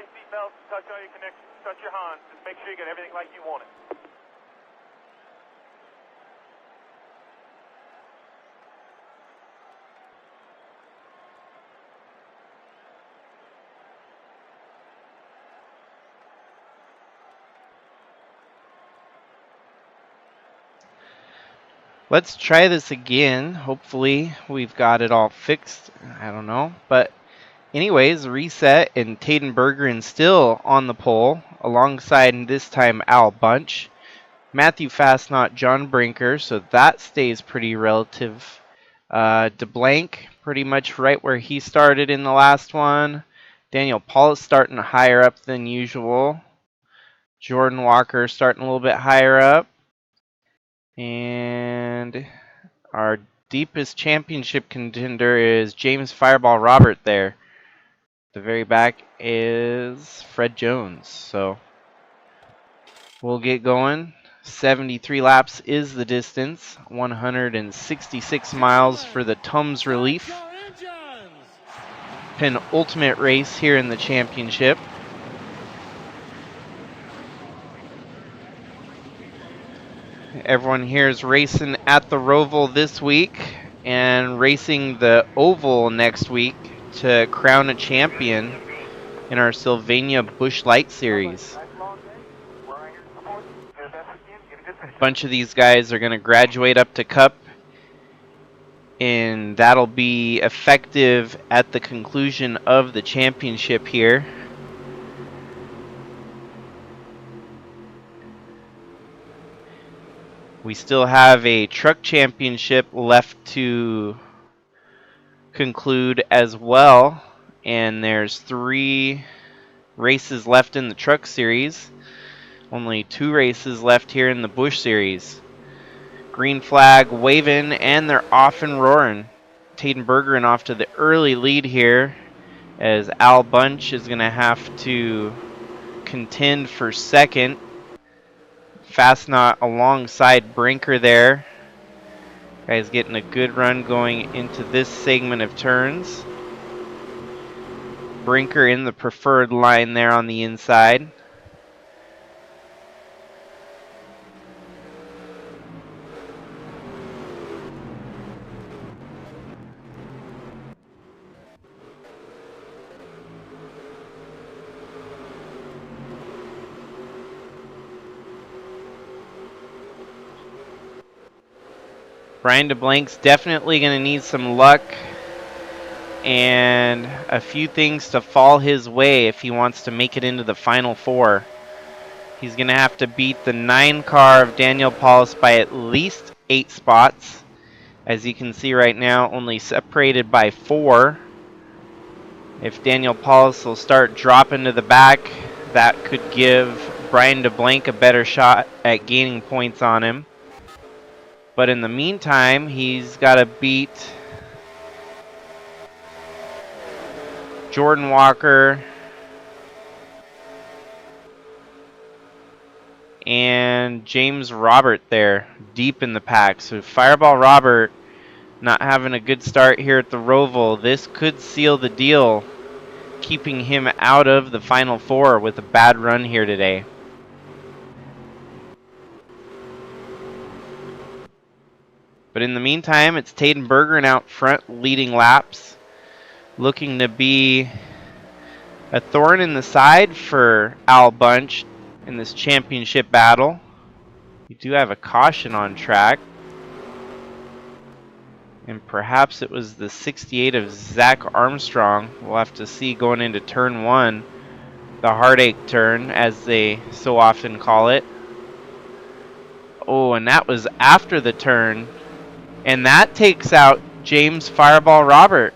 your seatbelts, touch all your connections, touch your Hans. Just make sure you get everything like you want it. Let's try this again. Hopefully we've got it all fixed. I don't know. But anyways, reset, and Tayden Berggren still on the pole alongside this time Al Bunch. Matthew Fastnot, John Brinker, so that stays pretty relative. DeBlank pretty much right where he started in the last one. Daniel Paulus starting higher up than usual. Jordan Walker starting a little bit higher up. And our deepest championship contender is James Fireball Robert there. The very back is Fred Jones. So we'll get going. 73 laps is the distance. 166 miles for the Tums Relief. Penultimate race here in the championship. Everyone here is racing at the ROVAL this week and racing the Oval next week to crown a champion in our Sylvania Busch Light Series. A bunch of these guys are going to graduate up to Cup, and that'll be effective at the conclusion of the championship here. We still have a truck championship left to conclude as well, and there's 3 races left in the truck series. Only 2 races left here in the Busch series. Green flag waving, and they're off and roaring. Tayden Berggren off to the early lead here, as Al Bunch is going to have to contend for second. Fastnot alongside Brinker there. Guys getting a good run going into this segment of turns. Brinker in the preferred line there on the inside. Brian DeBlank's definitely going to need some luck and a few things to fall his way if he wants to make it into the Final 4. He's going to have to beat the 9 car of Daniel Paulus by at least 8 spots. As you can see right now, only separated by 4. If Daniel Paulus will start dropping to the back, that could give Brian DeBlank a better shot at gaining points on him. But in the meantime, he's got to beat Jordan Walker and James Robert there, deep in the pack. So Fireball Robert not having a good start here at the ROVAL. This could seal the deal, keeping him out of the Final 4 with a bad run here today. But in the meantime, it's Tayden Berggren out front leading laps, looking to be a thorn in the side for Al Bunch in this championship battle. We do have a caution on track, and perhaps it was the 68 of Zach Armstrong. We'll have to see going into turn 1, the heartache turn as they so often call it. Oh, and that was after the turn. And that takes out James Fireball Robert.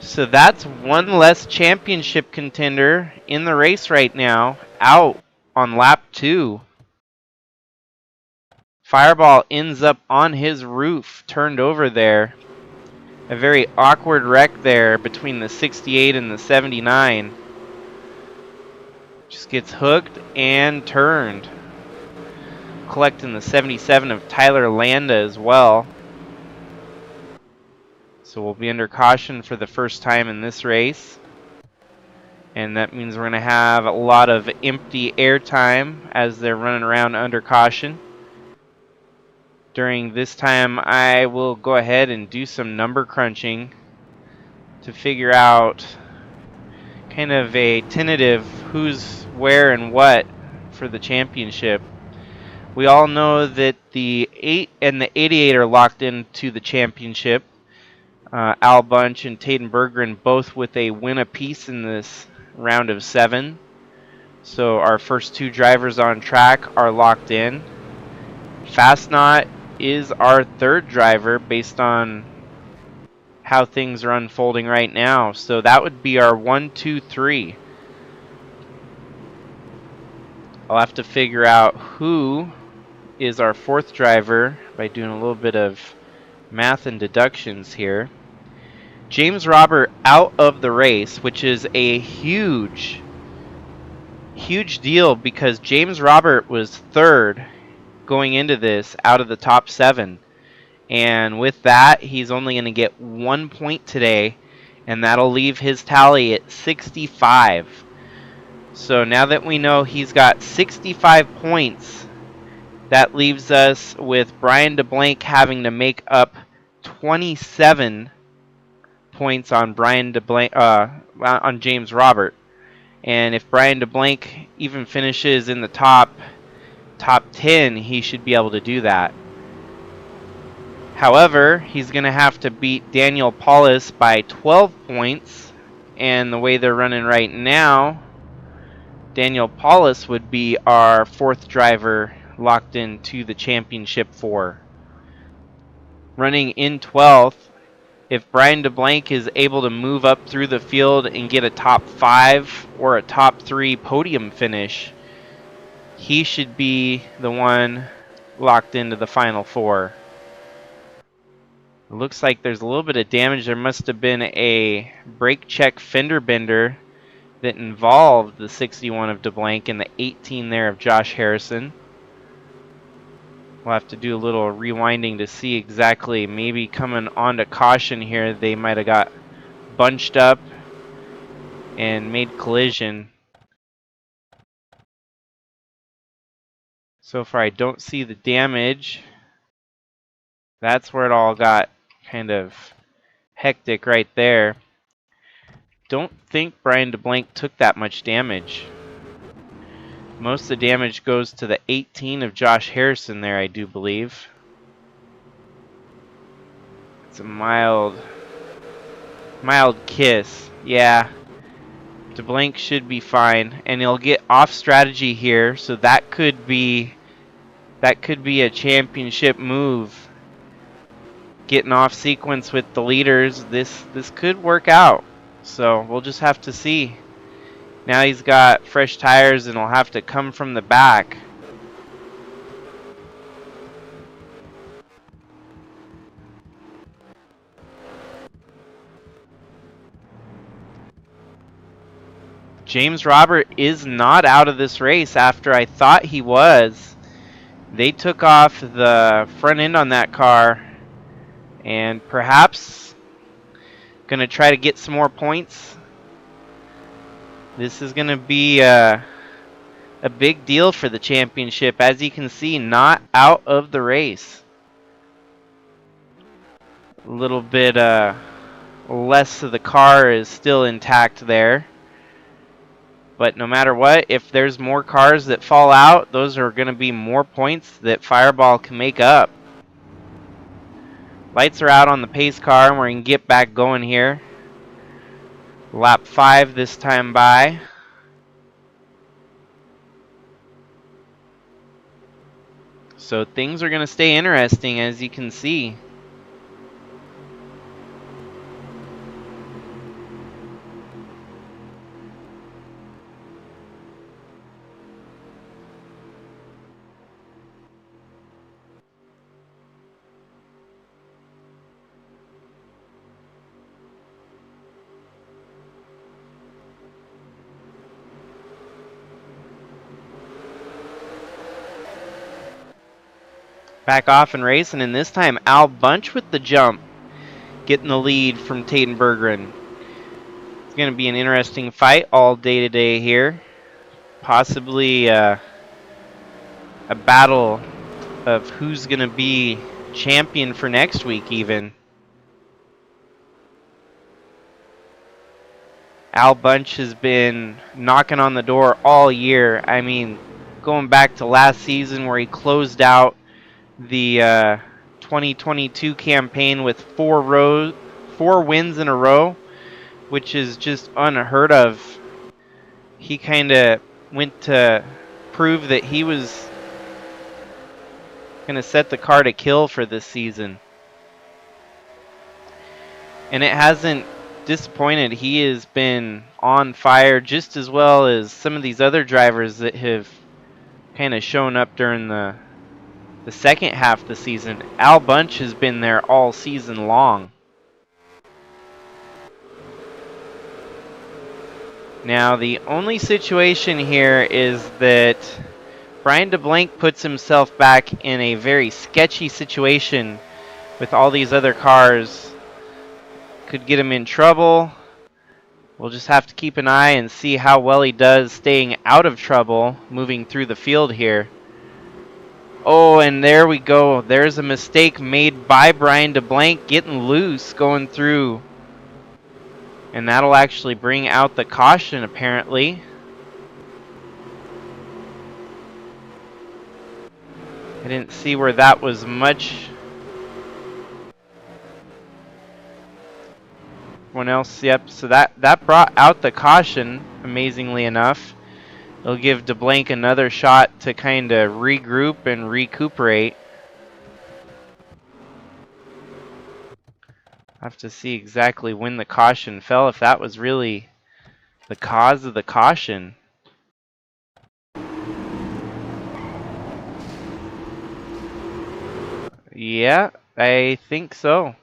So that's one less championship contender in the race right now, out on lap 2. Fireball ends up on his roof, turned over there. A very awkward wreck there between the 68 and the 79. Just gets hooked and turned. Collecting the 77 of Tyler Landa as well. So we'll be under caution for the first time in this race. And that means we're going to have a lot of empty air time as they're running around under caution. During this time, I will go ahead and do some number crunching to figure out kind of a tentative who's where and what for the championship. We all know that the 8 and the 88 are locked into the championship. Bunch and Tayden Berggren both with a win apiece in this round of 7. So our first 2 drivers on track are locked in. Fastnot is our 3rd driver based on how things are unfolding right now. So that would be our 1, 2, 3. I'll have to figure out who is our 4th driver by doing a little bit of math and deductions here. James Robert out of the race, which is a huge deal because James Robert was 3rd going into this out of the top 7. And with that, he's only going to get 1 point today, and that'll leave his tally at 65. So now that we know he's got 65 points, that leaves us with Brian DeBlank having to make up 27 points on on James Robert. And if Brian DeBlank even finishes in the top 10, he should be able to do that. However, he's going to have to beat Daniel Paulus by 12 points, and the way they're running right now, Daniel Paulus would be our 4th driver locked into the championship 4. Running in 12th, if Brian DeBlank is able to move up through the field and get a top 5 or a top 3 podium finish, he should be the one locked into the final 4. It looks like there's a little bit of damage. There must have been a brake check fender bender that involved the 61 of DeBlank and the 18 there of Josh Harrison. We'll have to do a little rewinding to see exactly. Maybe coming onto caution here, they might have got bunched up and made collision. So far I don't see the damage. That's where it all got kind of hectic right there. Don't think Brian DeBlank took that much damage. Most of the damage goes to the 18 of Josh Harrison there, I do believe. It's a mild kiss. Yeah. DeBlank should be fine, and he'll get off strategy here, so that could be a championship move. Getting off sequence with the leaders, this could work out. So we'll just have to see. Now he's got fresh tires and he'll have to come from the back. James Robert is not out of this race after I thought he was. They took off the front end on that car and perhaps going to try to get some more points. This is going to be a big deal for the championship. As you can see, not out of the race. A little bit less of the car is still intact there. But no matter what, if there's more cars that fall out, those are going to be more points that Fireball can make up. Lights are out on the pace car, and we're going to get back going here. Lap 5 this time by. So things are going to stay interesting, as you can see. Back off and racing, and this time Bunch with the jump, getting the lead from Tayden Berggren. It's going to be an interesting fight all day today here. Possibly a battle of who's going to be champion for next week even. Bunch has been knocking on the door all year. I mean, going back to last season where he closed out the 2022 campaign with 4 wins in a row, which is just unheard of. He kind of went to prove that he was going to set the car to kill for this season. And it hasn't disappointed. He has been on fire just as well as some of these other drivers that have kind of shown up during the second half of the season. Bunch has been there all season long. Now the only situation here is that Brian DeBlanc puts himself back in a very sketchy situation with all these other cars. Could get him in trouble. We'll just have to keep an eye and see how well he does staying out of trouble moving through the field here. Oh, and there we go. There's a mistake made by Brian DeBlanc getting loose going through. And that'll actually bring out the caution apparently. I didn't see where that was much. Everyone else, yep. So that brought out the caution, amazingly enough. It'll give DeBlanc another shot to kind of regroup and recuperate. I have to see exactly when the caution fell, if that was really the cause of the caution. Yeah, I think so.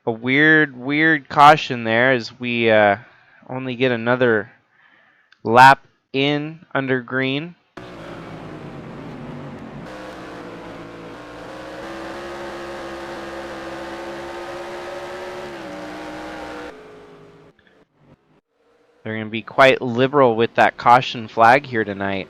A weird caution there as we only get another lap in under green. They're going to be quite liberal with that caution flag here tonight.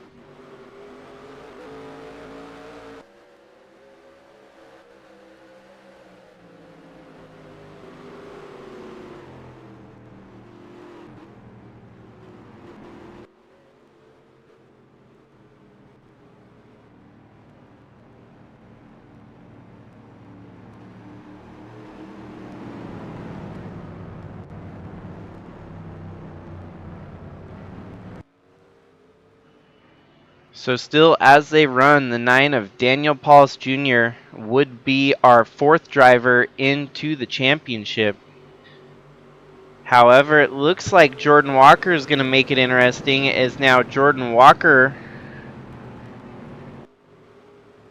So still as they run, the 9 of Daniel Paulus Jr. would be our 4th driver into the championship. However, it looks like Jordan Walker is going to make it interesting, as now Jordan Walker,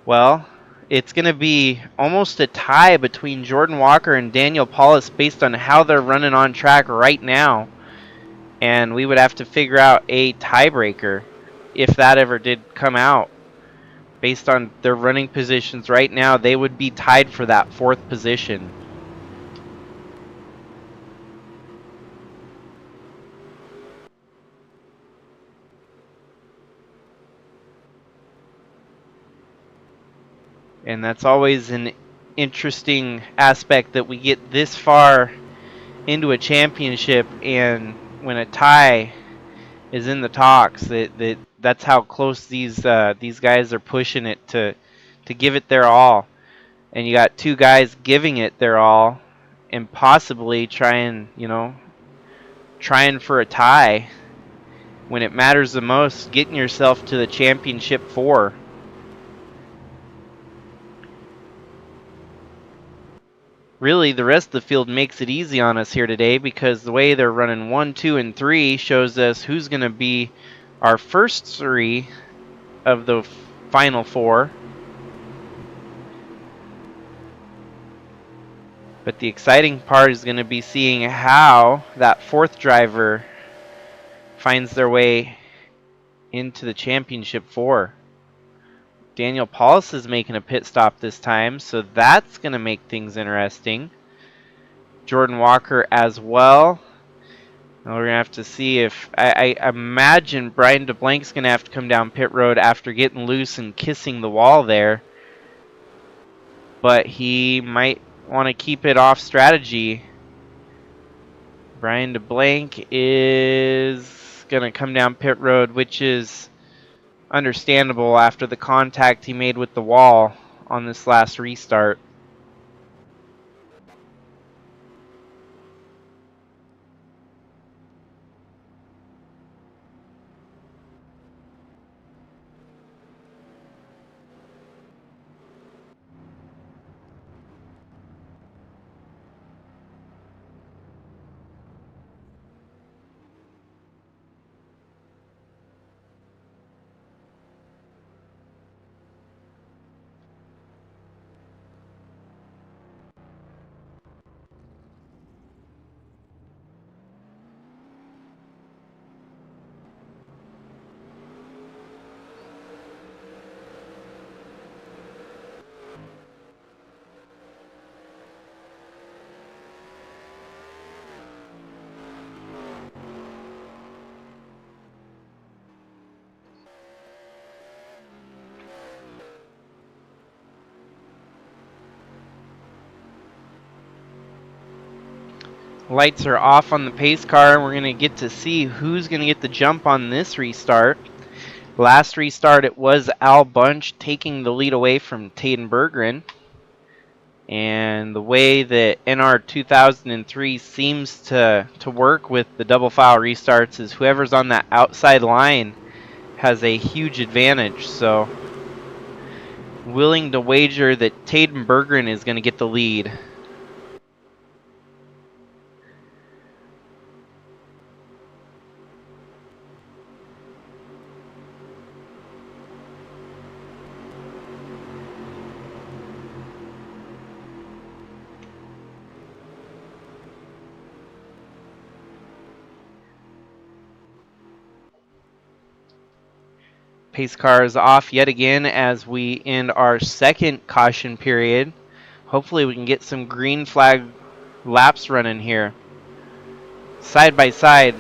well, it's going to be almost a tie between Jordan Walker and Daniel Paulus based on how they're running on track right now. And we would have to figure out a tiebreaker if that ever did come out. Based on their running positions right now, they would be tied for that 4th position. And that's always an interesting aspect, that we get this far into a championship and when a tie is in the talks, that's how close these guys are pushing it to give it their all. And you got 2 guys giving it their all and possibly trying for a tie when it matters the most, getting yourself to the championship 4. Really, the rest of the field makes it easy on us here today, because the way they're running 1, 2, and 3 shows us who's going to be our first 3 of the final 4. But the exciting part is going to be seeing how that 4th driver finds their way into the championship 4. Daniel Paulus is making a pit stop this time, so that's going to make things interesting. Jordan Walker as well. Well, we're going to have to see if... I imagine Brian DeBlank's going to have to come down pit road after getting loose and kissing the wall there. But he might want to keep it off strategy. Brian DeBlank is going to come down pit road, which is understandable after the contact he made with the wall on this last restart. Lights are off on the pace car. We're going to get to see who's going to get the jump on this restart. Last restart, it was Al Bunch taking the lead away from Tayden Berggren. And the way that NR 2003 seems to work with the double file restarts is whoever's on that outside line has a huge advantage. So, willing to wager that Tayden Berggren is going to get the lead. Pace car is off yet again as we end our second caution period. Hopefully we can get some green flag laps running here. Side by side,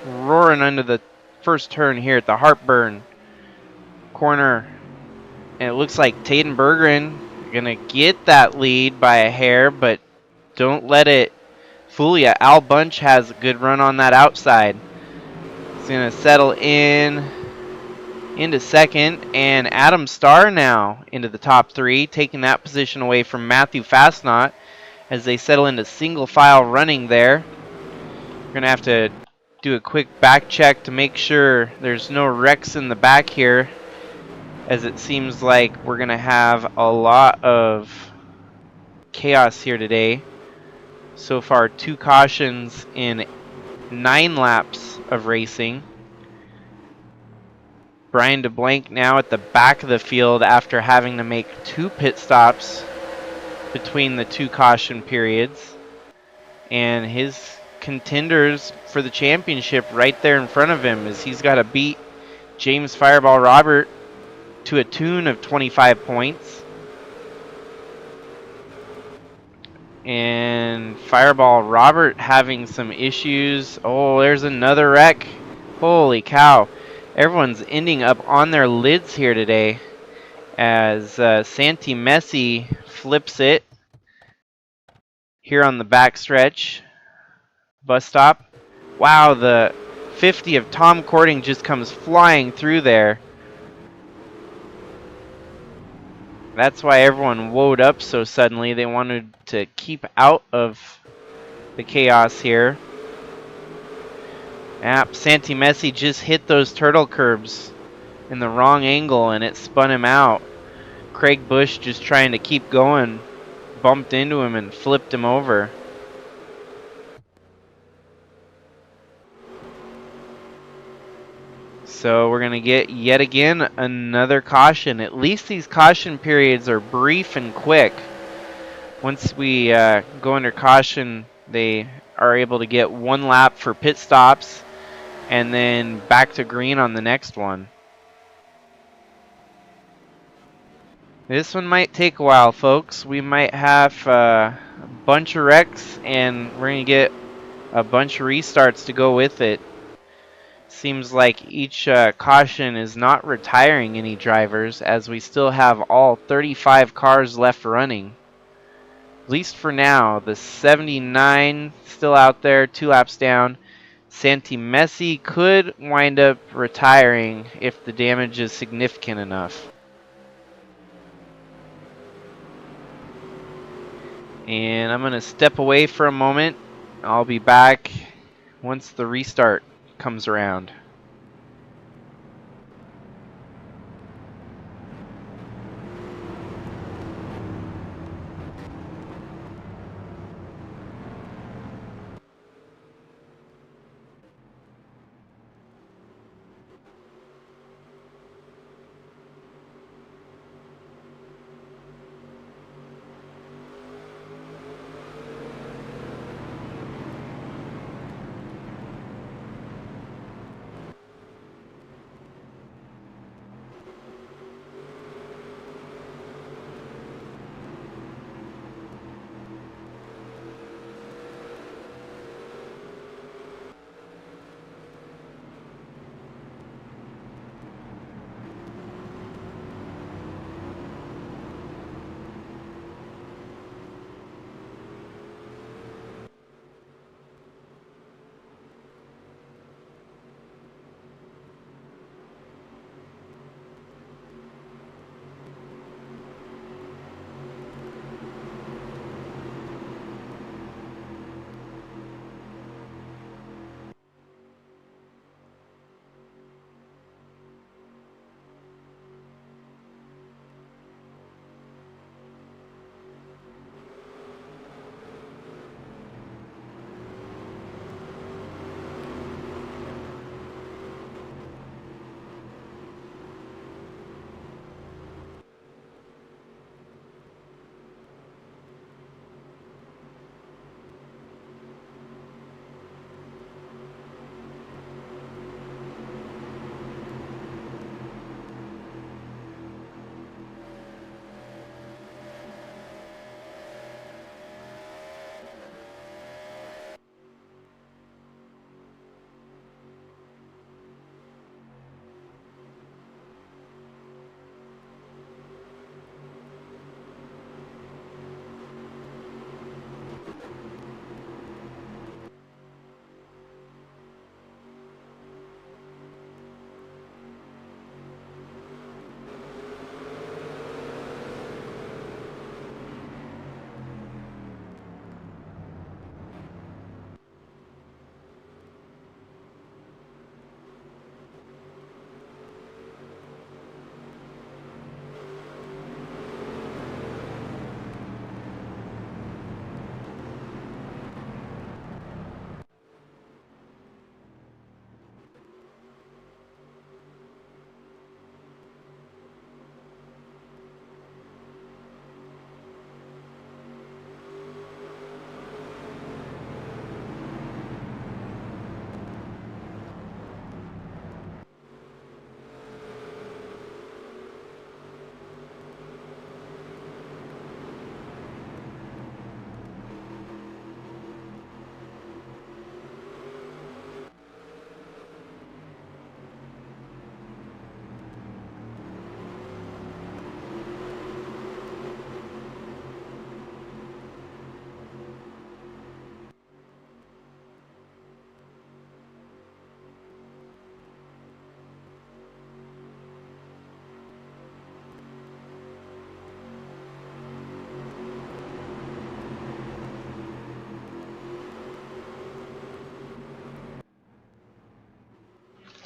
roaring under the first turn here at the Heartburn corner. And it looks like Tayden Berggren gonna get that lead by a hair, but don't let it fool you. Al Bunch has a good run on that outside. He's gonna settle into second, and Adam Starr now into the top three, taking that position away from Matthew Fastnot as they settle into single file running there. We're going to have to do a quick back check to make sure there's no wrecks in the back here, as it seems like we're going to have a lot of chaos here today. So far, 2 cautions in 9 laps of racing. Brian DeBlank now at the back of the field after having to make 2 pit stops between the 2 caution periods. And his contenders for the championship right there in front of him, as he's got to beat James Fireball Robert to a tune of 25 points. And Fireball Robert having some issues. Oh, there's another wreck. Holy cow. Everyone's ending up on their lids here today as Santi Messi flips it here on the back stretch. Bus stop. Wow, the 50 of Tom Cording just comes flying through there. That's why everyone woed up so suddenly. They wanted to keep out of the chaos here. Santi Messi just hit those turtle curbs in the wrong angle and it spun him out. Craig Busch just trying to keep going, bumped into him and flipped him over. So we're going to get yet again another caution. At least these caution periods are brief and quick. Once we go under caution, they are able to get 1 lap for pit stops and then back to green on the next one. This one might take a while, folks. We might have a bunch of wrecks, and we're going to get a bunch of restarts to go with it. Seems like each caution is not retiring any drivers, as we still have all 35 cars left running. At least for now. The 79 still out there, 2 laps down. Santi Messi could wind up retiring if the damage is significant enough. And I'm going to step away for a moment. I'll be back once the restart comes around.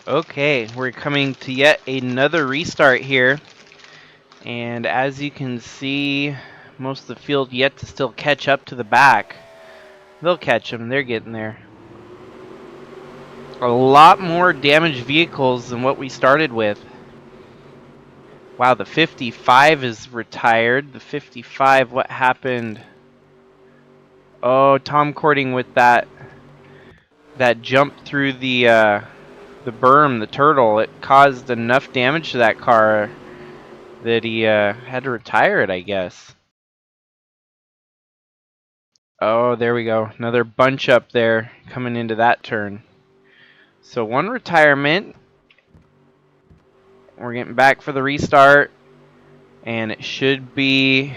Okay, we're coming to yet another restart here. And as you can see, most of the field yet to still catch up to the back. They'll catch them, they're getting there. A lot more damaged vehicles than what we started with. Wow, the 55 is retired. The 55, what happened? Oh, Tom Cording with that jump through the berm, the turtle. It caused enough damage to that car that he had to retire it, I guess. Oh, there we go. Another bunch up there coming into that turn. So one retirement. We're getting back for the restart. And it should be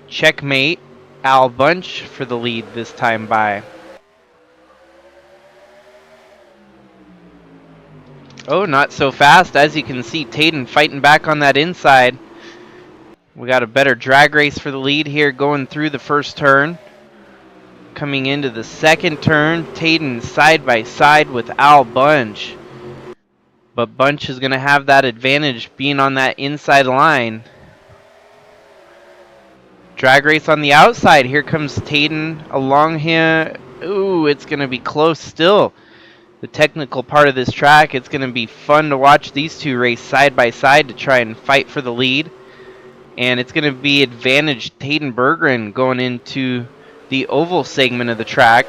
checkmate. Al Bunch for the lead this time by. Oh, not so fast. As you can see, Tayden fighting back on that inside. We got a better drag race for the lead here going through the first turn. Coming into the second turn, Tayden side by side with Al Bunch. But Bunch is going to have that advantage being on that inside line. Drag race on the outside. Here comes Tayden along here. Ooh, it's going to be close still. The technical part of this track, it's going to be fun to watch these two race side by side to try and fight for the lead. And it's going to be advantage Tayden Berggren going into the oval segment of the track,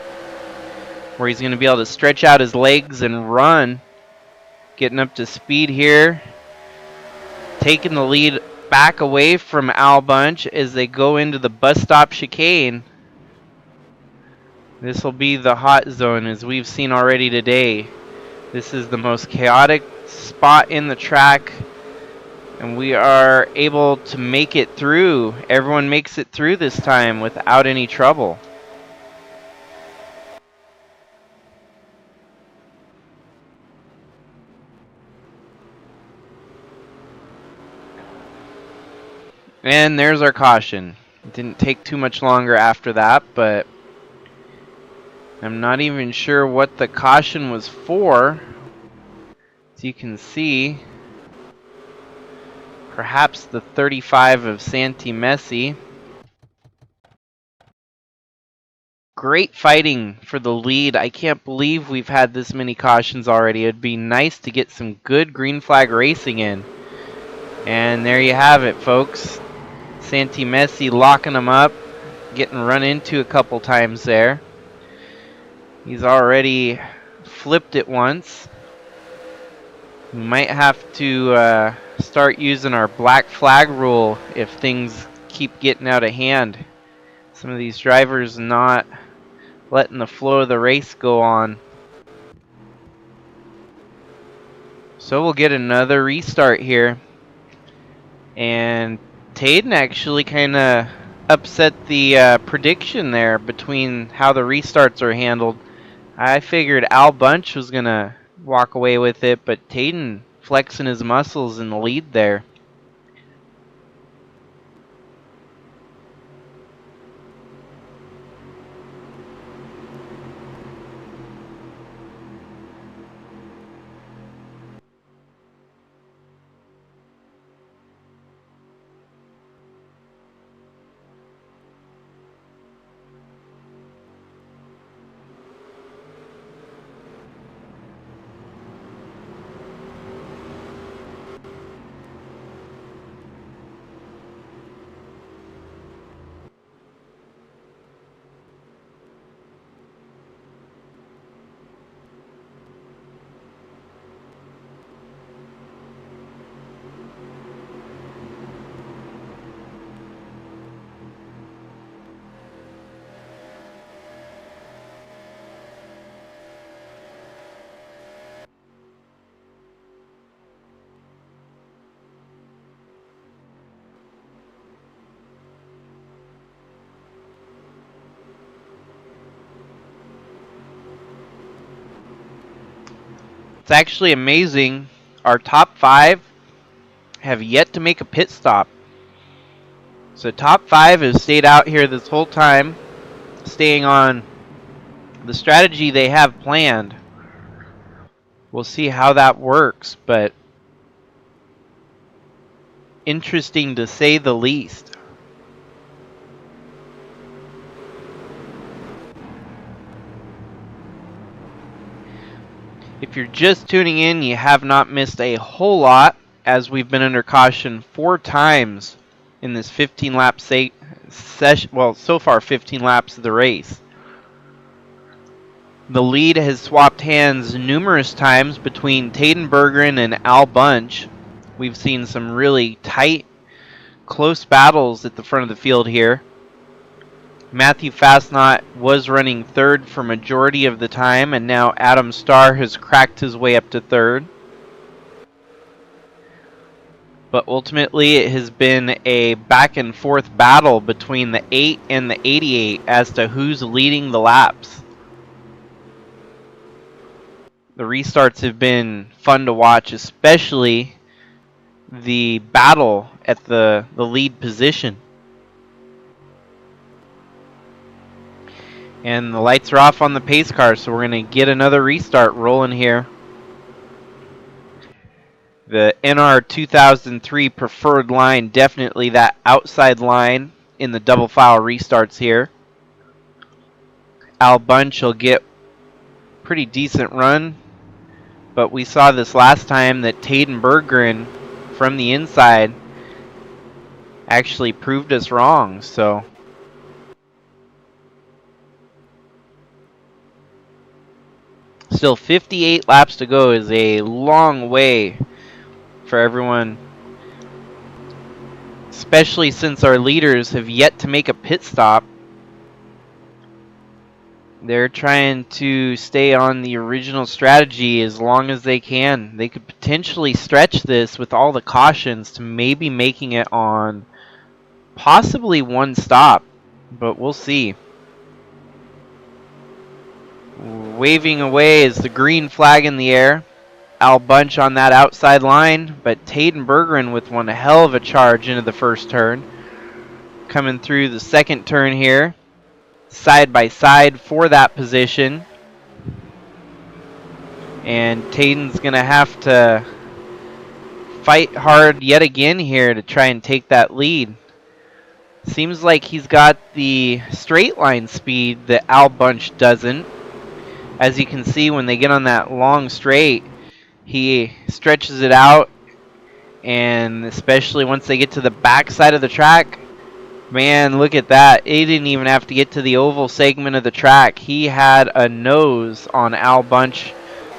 where he's going to be able to stretch out his legs and run. Getting up to speed here. Taking the lead back away from Al Bunch as they go into the bus stop chicane. This will be the hot zone, as we've seen already today. This is the most chaotic spot in the track, and we are able to make it through. Everyone makes it through this time without any trouble. And there's our caution. It didn't take too much longer after that, but I'm not even sure what the caution was for. As you can see, perhaps the 35 of Santi Messi. Great fighting for the lead. I can't believe we've had this many cautions already. It'd be nice to get some good green flag racing in. And there you have it, folks. Santi Messi locking them up, getting run into a couple times there. He's already flipped it once. We might have to start using our black flag rule if things keep getting out of hand. Some of these drivers not letting the flow of the race go on. So we'll get another restart here. And Tayden actually kind of upset the prediction there between how the restarts are handled. I figured Al Bunch was going to walk away with it, but Tayden flexing his muscles in the lead there. It's actually amazing. Our top 5 have yet to make a pit stop. So top 5 have stayed out here this whole time, staying on the strategy they have planned. We'll see how that works, but interesting to say the least. If you're just tuning in, you have not missed a whole lot, as we've been under caution 4 times in this 15-lap session. Well, so far 15 laps of the race. The lead has swapped hands numerous times between Tayden Berggren and Al Bunch. We've seen some really tight, close battles at the front of the field here. Matthew Fastnot was running third for majority of the time, and now Adam Starr has cracked his way up to third. But ultimately, it has been a back and forth battle between the 8 and the 88 as to who's leading the laps. The restarts have been fun to watch, especially the battle at the lead position. And the lights are off on the pace car, so we're going to get another restart rolling here. The NR 2003 preferred line, definitely that outside line in the double file restarts here. Al Bunch will get pretty decent run, but we saw this last time that Tayden Berggren from the inside actually proved us wrong, so still 58 laps to go is a long way for everyone, especially since our leaders have yet to make a pit stop. They're trying to stay on the original strategy as long as they can. They could potentially stretch this with all the cautions to maybe making it on possibly one stop, but we'll see. Waving away is the green flag in the air. Al Bunch on that outside line, but Tayden Berggren with one hell of a charge into the first turn. Coming through the second turn here, side by side for that position. And Tayden's going to have to fight hard yet again here to try and take that lead. Seems like he's got the straight line speed that Al Bunch doesn't. As you can see, when they get on that long straight, he stretches it out, and especially once they get to the back side of the track, man, look at that. He didn't even have to get to the oval segment of the track. He had a nose on Al Bunch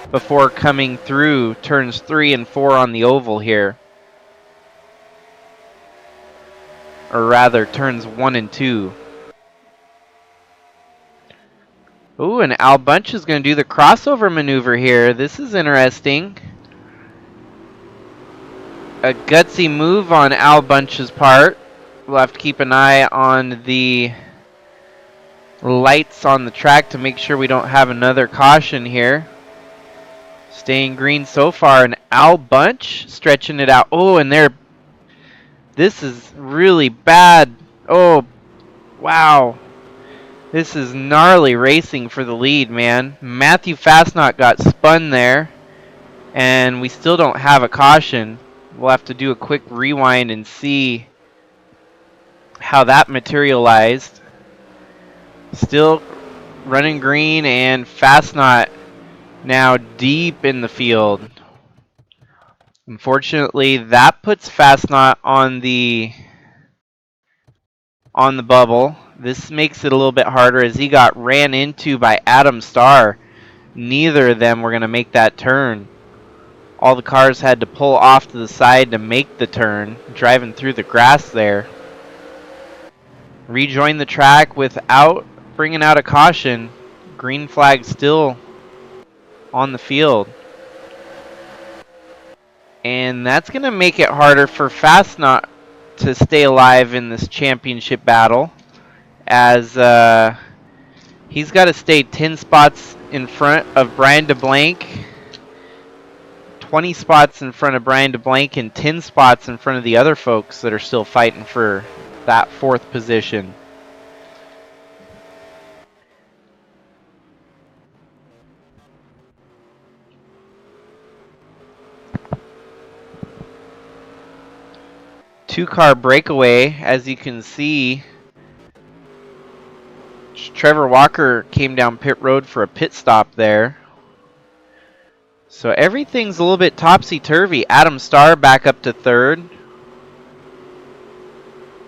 before coming through turns 3 and 4 on the oval here. Or rather, turns 1 and 2. Ooh, and Al Bunch is going to do the crossover maneuver here. This is interesting. A gutsy move on Al Bunch's part. We'll have to keep an eye on the lights on the track to make sure we don't have another caution here. Staying green so far, and Al Bunch stretching it out. Oh, and this is really bad. Oh, wow. This is gnarly racing for the lead, man. Matthew Fastnot got spun there, and we still don't have a caution. We'll have to do a quick rewind and see how that materialized. Still running green, and Fastnot now deep in the field. Unfortunately, that puts Fastnot on the bubble. This makes it a little bit harder as he got ran into by Adam Starr. Neither of them were going to make that turn. All the cars had to pull off to the side to make the turn, driving through the grass there. Rejoin the track without bringing out a caution. Green flag still on the field. And that's going to make it harder for Fastnot to stay alive in this championship battle, as he's got to stay 10 spots in front of Brian DeBlanc, 20 spots in front of Brian DeBlanc, and 10 spots in front of the other folks that are still fighting for that 4th position. Two-car breakaway, as you can see. Trevor Walker came down pit road for a pit stop there. So everything's a little bit topsy-turvy. Adam Starr back up to 3rd.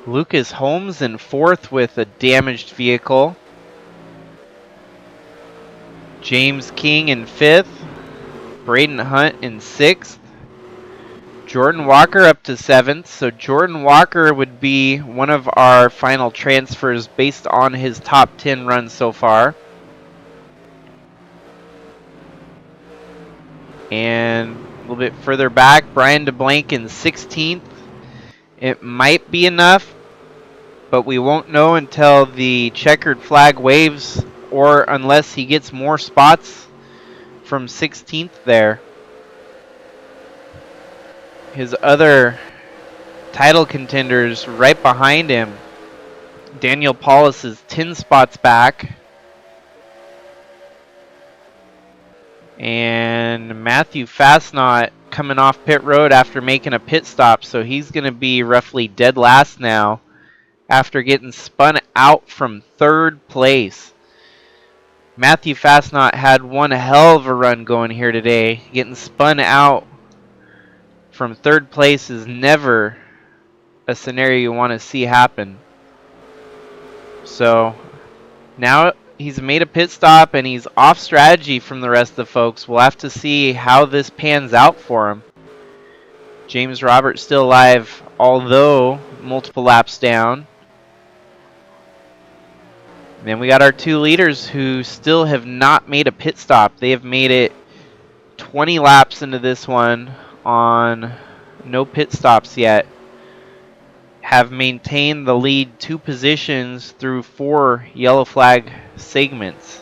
Lucas Holmes in 4th with a damaged vehicle. James King in 5th. Braden Hunt in 6th. Jordan Walker up to 7th. So Jordan Walker would be one of our final transfers based on his top 10 runs so far. And a little bit further back, Brian DeBlank in 16th. It might be enough, but we won't know until the checkered flag waves or unless he gets more spots from 16th there. His other title contenders right behind him. Daniel Paulus is 10 spots back. And Matthew Fastnot coming off pit road after making a pit stop, so he's going to be roughly dead last now after getting spun out from 3rd place. Matthew Fastnot had one hell of a run going here today. Getting spun out from 3rd place is never a scenario you want to see happen. So now he's made a pit stop and he's off strategy from the rest of the folks. We'll have to see how this pans out for him. James Roberts still alive, although multiple laps down. Then we got our 2 leaders who still have not made a pit stop. They have made it 20 laps into this one on no pit stops yet. Have maintained the lead 2 positions through 4 yellow flag segments.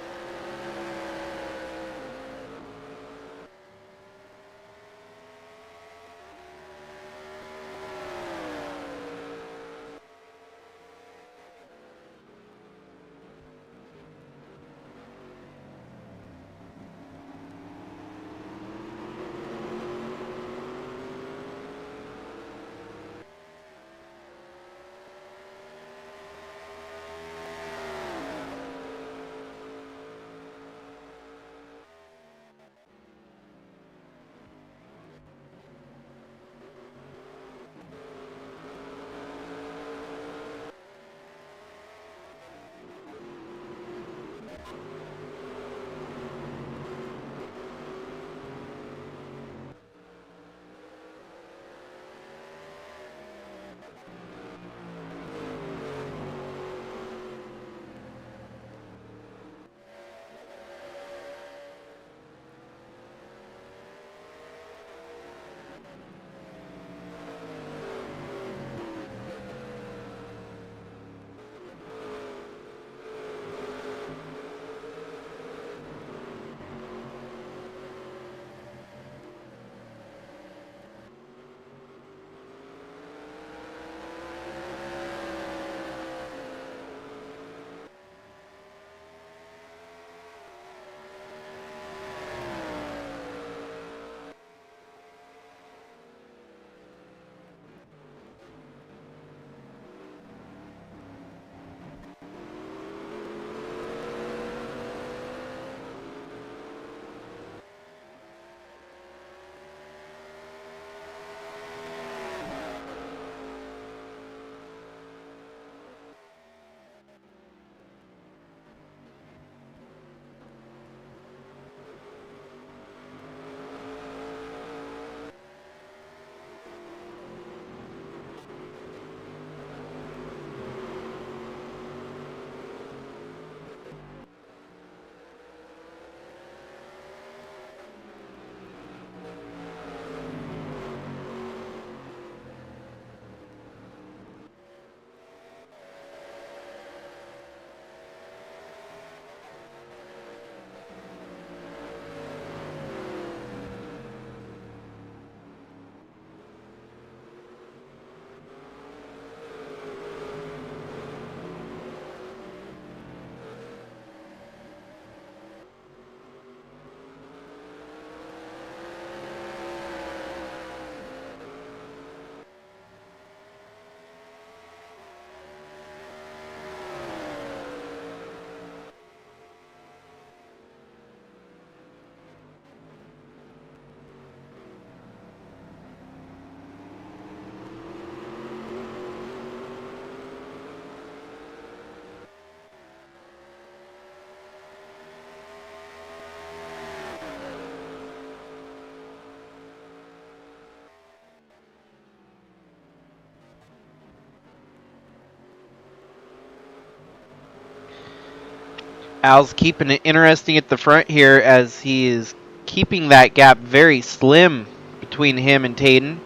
Al's keeping it interesting at the front here as he is keeping that gap very slim between him and Tayden.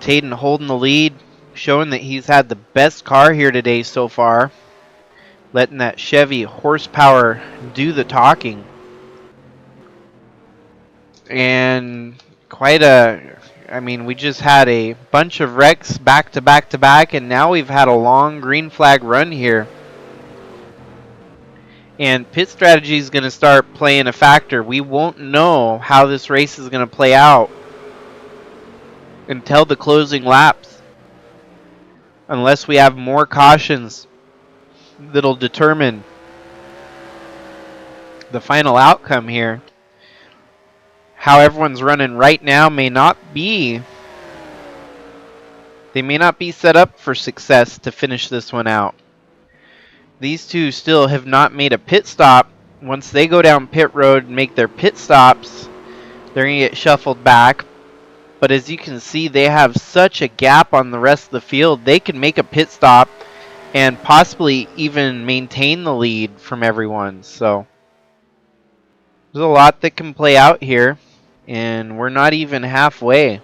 Tayden holding the lead, showing that he's had the best car here today so far. Letting that Chevy horsepower do the talking. And I mean, we just had a bunch of wrecks back to back to back, and now we've had a long green flag run here. And pit strategy is going to start playing a factor. We won't know how this race is going to play out until the closing laps, unless we have more cautions that'll determine the final outcome here. How everyone's running right now may not be set up for success to finish this one out. These two still have not made a pit stop. Once they go down pit road and make their pit stops, they're going to get shuffled back. But as you can see, they have such a gap on the rest of the field. They can make a pit stop and possibly even maintain the lead from everyone. So there's a lot that can play out here, and we're not even halfway.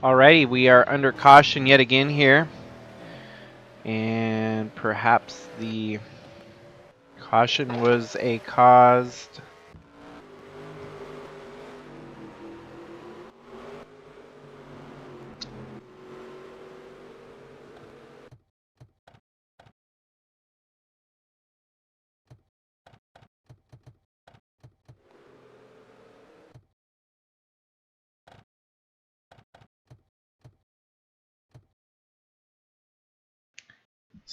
Alrighty, we are under caution yet again here. And perhaps the caution was caused.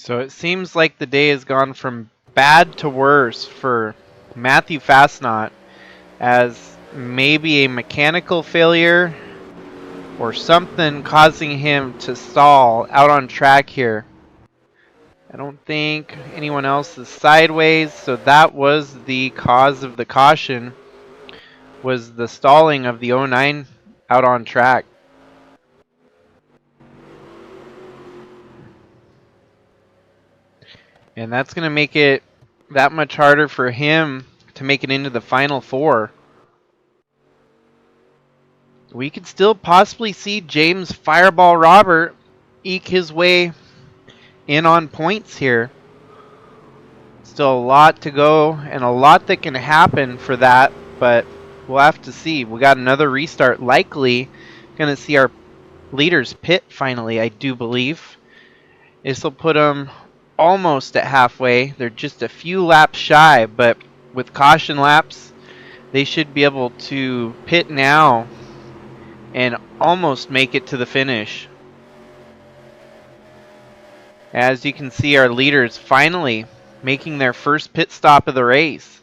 So it seems like the day has gone from bad to worse for Matthew Fastnot, as maybe a mechanical failure or something causing him to stall out on track here. I don't think anyone else is sideways, so that was the cause of the caution, was the stalling of the 09 out on track. And that's going to make it that much harder for him to make it into the Final Four. We could still possibly see James Fireball Robert eke his way in on points here. Still a lot to go and a lot that can happen for that, but we'll have to see. We got another restart, likely going to see our leaders pit finally, I do believe. This will put them almost at halfway. They're just a few laps shy, but with caution laps, they should be able to pit now and almost make it to the finish. As you can see, our leaders finally making their first pit stop of the race.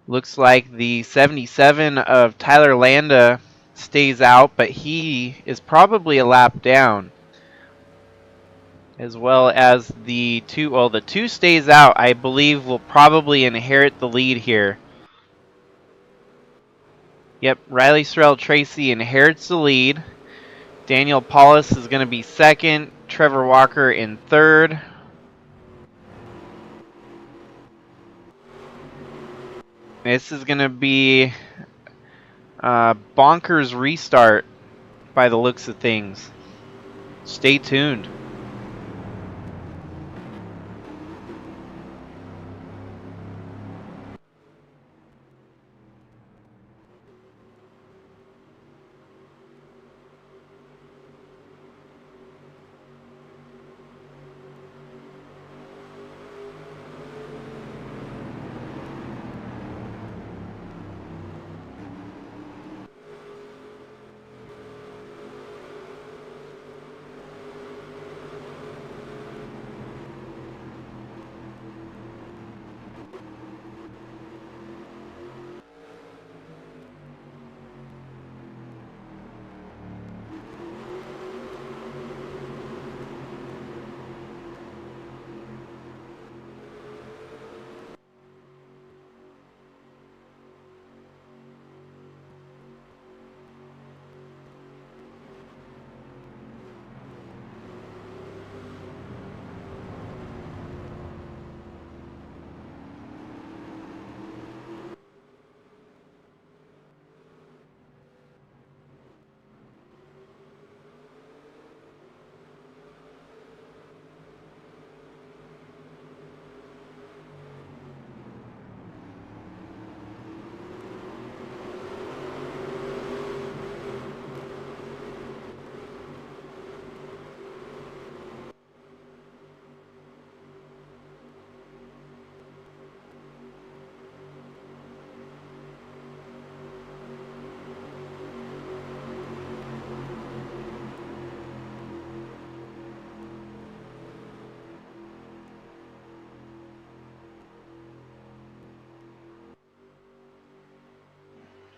Looks like the 77 of Tyler Landa stays out, but he is probably a lap down. As well as the two, well, the two stays out, I believe will probably inherit the lead here. Yep, Riley Sorrell Tracy inherits the lead. Daniel Paulus is going to be second. Trevor Walker in third. This is going to be a bonkers restart by the looks of things. Stay tuned.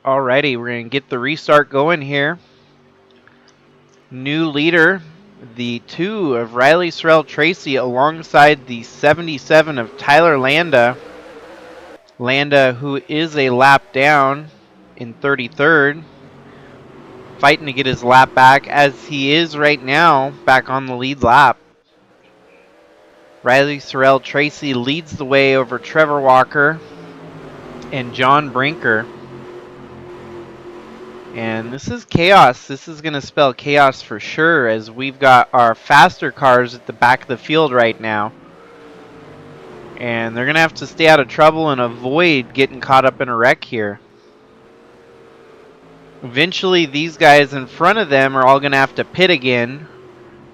Alrighty, we're going to get the restart going here. New leader, the 2 of Riley Sorrell Tracy alongside the 77 of Tyler Landa. Landa, who is a lap down in 33rd, fighting to get his lap back, as he is right now back on the lead lap. Riley Sorrell Tracy leads the way over Trevor Walker and John Brinker. And this is chaos. This is going to spell chaos for sure, as we've got our faster cars at the back of the field right now. And they're going to have to stay out of trouble and avoid getting caught up in a wreck here. Eventually, these guys in front of them are all going to have to pit again.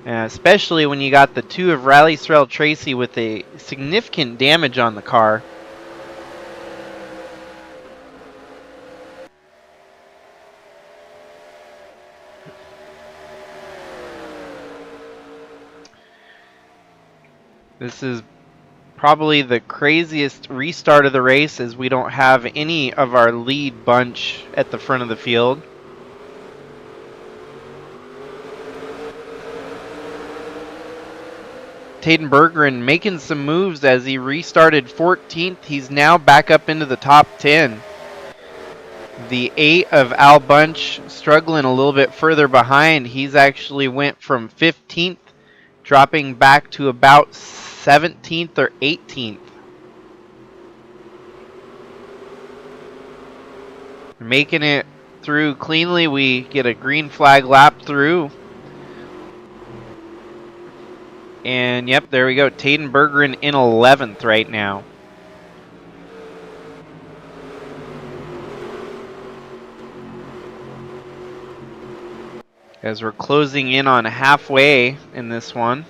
Especially when you got the two of Riley Sorrell Tracy with a significant damage on the car. This is probably the craziest restart of the race, as we don't have any of our lead bunch at the front of the field. Tayden Berggren making some moves as he restarted 14th. He's now back up into the top 10. The 8 of Al Bunch struggling a little bit further behind. He's actually went from 15th, dropping back to about 17th or 18th. Making it through cleanly. We get a green flag lap through. And yep, there we go. Tayden Berggren in 11th right now. As we're closing in on halfway in this one.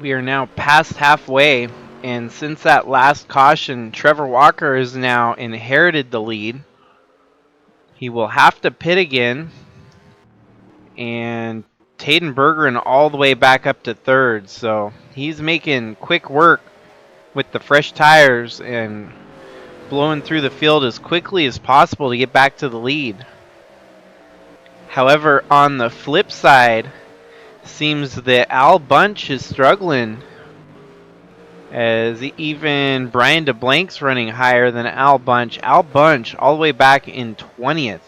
We are now past halfway, and since that last caution, Trevor Walker has now inherited the lead. He will have to pit again, and Tayden Berggren all the way back up to third, so he's making quick work with the fresh tires and blowing through the field as quickly as possible to get back to the lead. However, on the flip side, seems that Al Bunch is struggling, as even Brian DeBlank's running higher than Al Bunch. Al Bunch all the way back in 20th.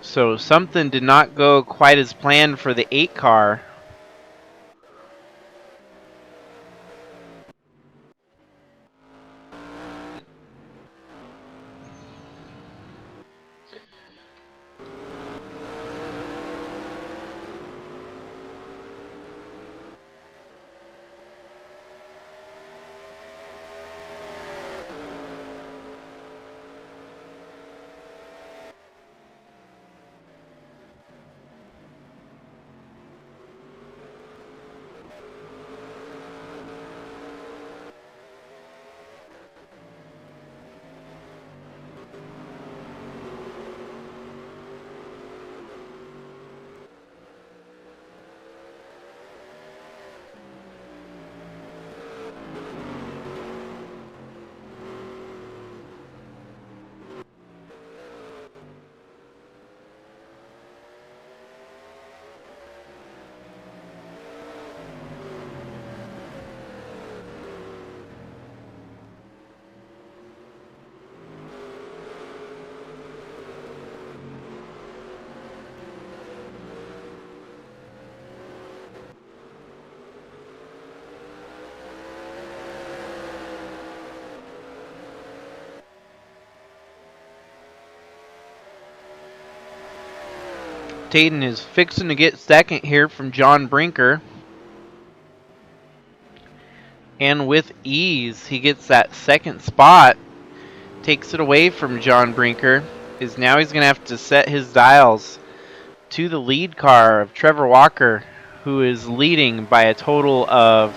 So something did not go quite as planned for the 8 car. Tayden is fixing to get second here from John Brinker. And with ease, he gets that second spot. Takes it away from John Brinker. Now he's going to have to set his dials to the lead car of Trevor Walker, who is leading by a total of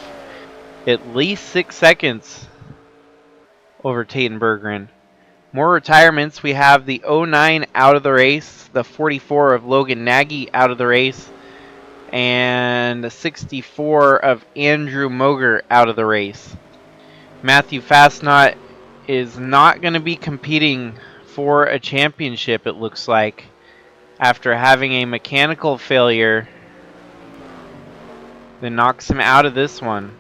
at least 6 seconds over Tayden Berggren. More retirements. We have the 09 out of the race, the 44 of Logan Nagy out of the race, and the 64 of Andrew Moger out of the race. Matthew Fastnot is not going to be competing for a championship, it looks like, after having a mechanical failure that knocks him out of this one.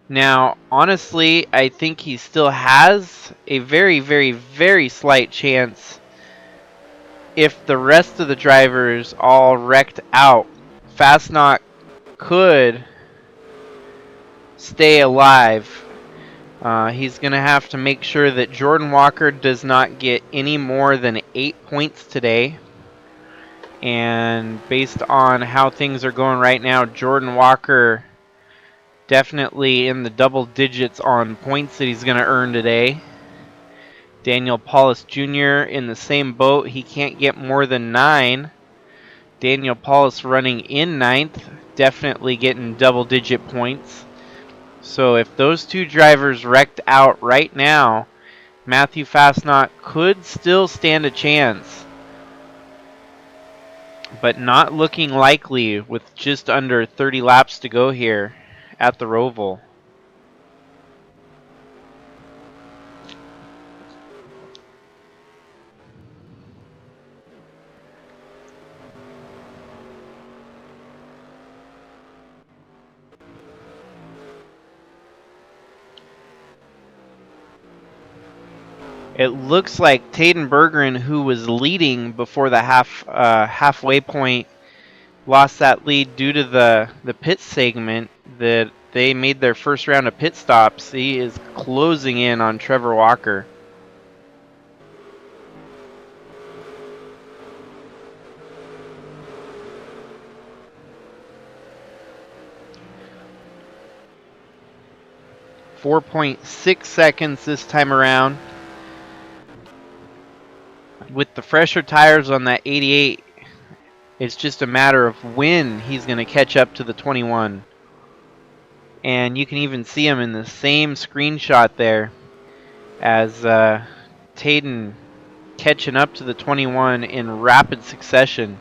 Now, honestly, I think he still has a very, very, very slight chance if the rest of the drivers all wrecked out. Fastnot could stay alive. He's going to have to make sure that Jordan Walker does not get any more than 8 points today. And based on how things are going right now, Jordan Walker definitely in the double digits on points that he's going to earn today. Daniel Paulus Jr. in the same boat. He can't get more than 9. Daniel Paulus running in 9th, definitely getting double digit points. So if those two drivers wrecked out right now, Matthew Fastnot could still stand a chance, but not looking likely with just under 30 laps to go here at the ROVAL. It looks like Tayden Berggren, who was leading before the halfway point, lost that lead due to the pit segment that they made their first round of pit stops. He is closing in on Trevor Walker. .6 seconds this time around. With the fresher tires on that 88, It's just a matter of when he's going to catch up to the 21. And you can even see him in the same screenshot there as Tayden catching up to the 21 in rapid succession.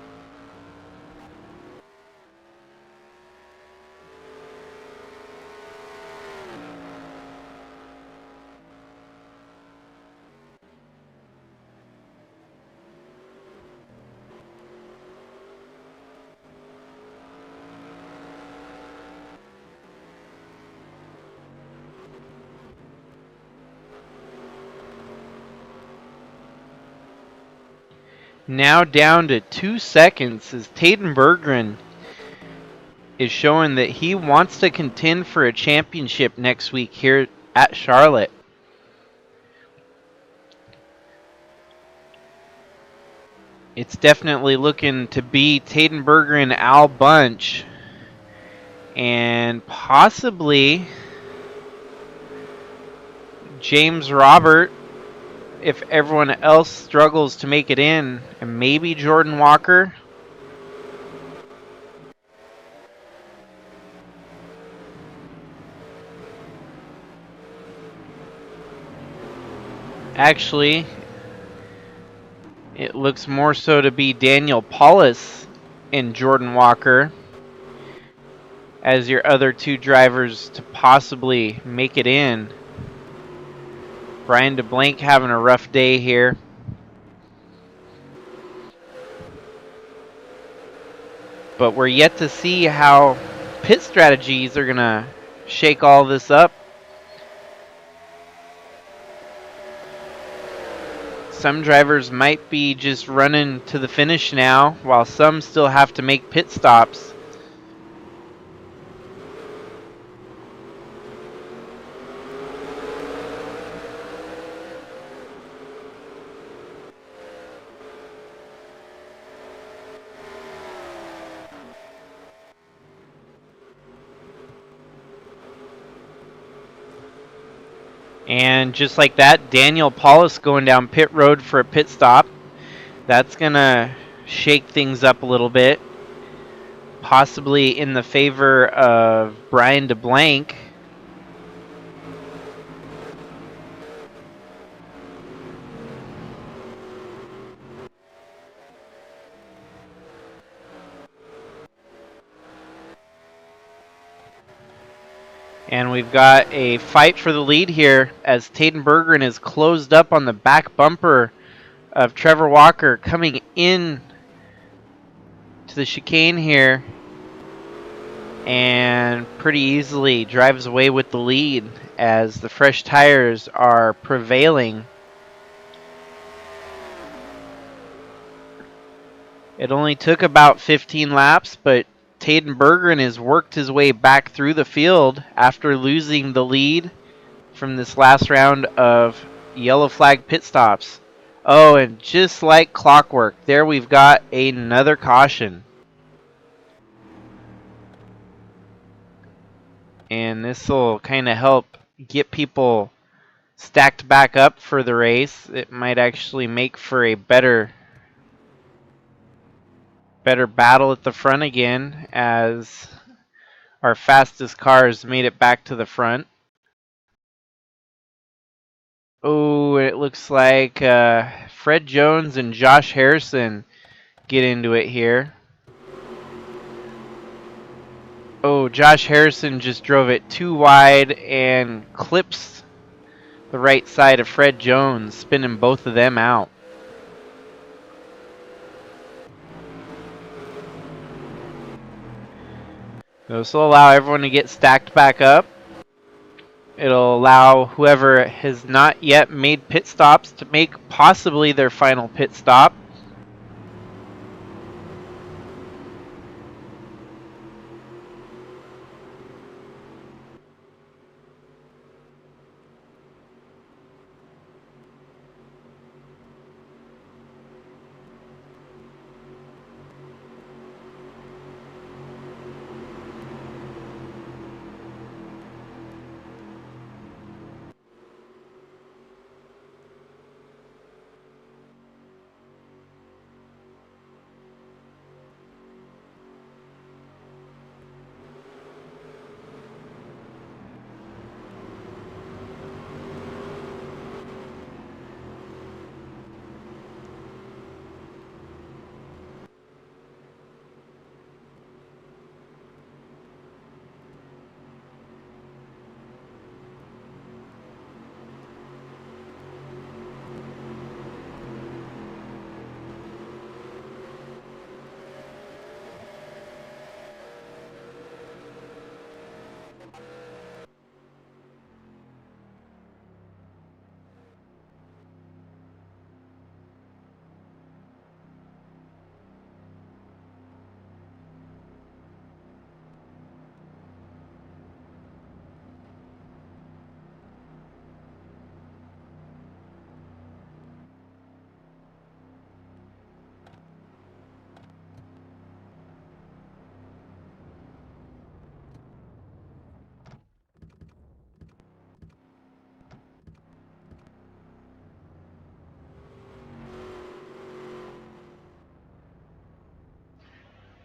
Now down to 2 seconds as Tayden Berggren is showing that he wants to contend for a championship next week here at Charlotte. It's definitely looking to be Tayden Berggren, Al Bunch, and possibly James Robert if everyone else struggles to make it in, and maybe Jordan Walker. Actually, it looks more so to be Daniel Paulus and Jordan Walker as your other two drivers to possibly make it in. Brian DeBlank having a rough day here. But we're yet to see how pit strategies are going to shake all this up. Some drivers might be just running to the finish now, while some still have to make pit stops. And just like that, Daniel Paulus going down pit road for a pit stop. That's going to shake things up a little bit. Possibly in the favor of Brian DeBlank. And we've got a fight for the lead here as Tayden Berggren is closed up on the back bumper of Trevor Walker coming in to the chicane here and pretty easily drives away with the lead as the fresh tires are prevailing. It only took about 15 laps, but Tayden Berggren has worked his way back through the field after losing the lead from this last round of yellow flag pit stops. Oh, and just like clockwork, there we've got another caution. And this will kind of help get people stacked back up for the race. It might actually make for a better battle at the front again as our fastest cars made it back to the front. Oh, it looks like Fred Jones and Josh Harrison get into it here. Oh, Josh Harrison just drove it too wide and clips the right side of Fred Jones, spinning both of them out. This will allow everyone to get stacked back up. It'll allow whoever has not yet made pit stops to make possibly their final pit stop.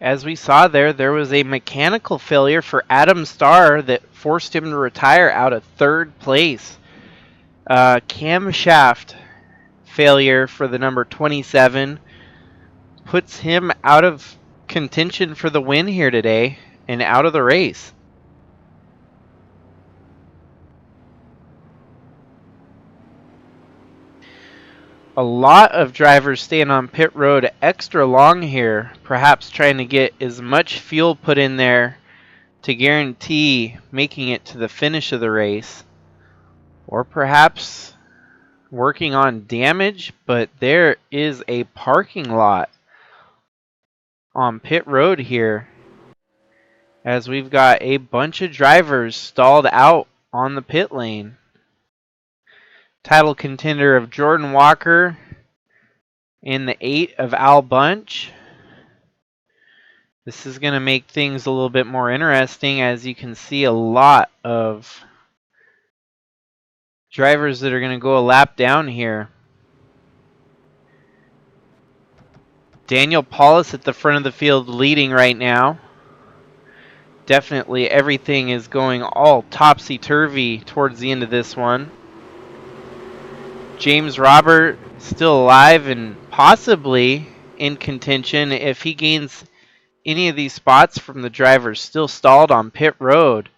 As we saw there was a mechanical failure for Adam Starr that forced him to retire out of 3rd place. Camshaft failure for the number 27 puts him out of contention for the win here today and out of the race. A lot of drivers staying on pit road extra long here, perhaps trying to get as much fuel put in there to guarantee making it to the finish of the race, or perhaps working on damage. But there is a parking lot on pit road here, as we've got a bunch of drivers stalled out on the pit lane. Title contender of Jordan Walker in the 8 of Al Bunch. This is going to make things a little bit more interesting, as you can see a lot of drivers that are going to go a lap down here. Daniel Paulus at the front of the field leading right now. Definitely everything is going all topsy-turvy towards the end of this one. James Robert still alive and possibly in contention if he gains any of these spots from the drivers still stalled on pit road.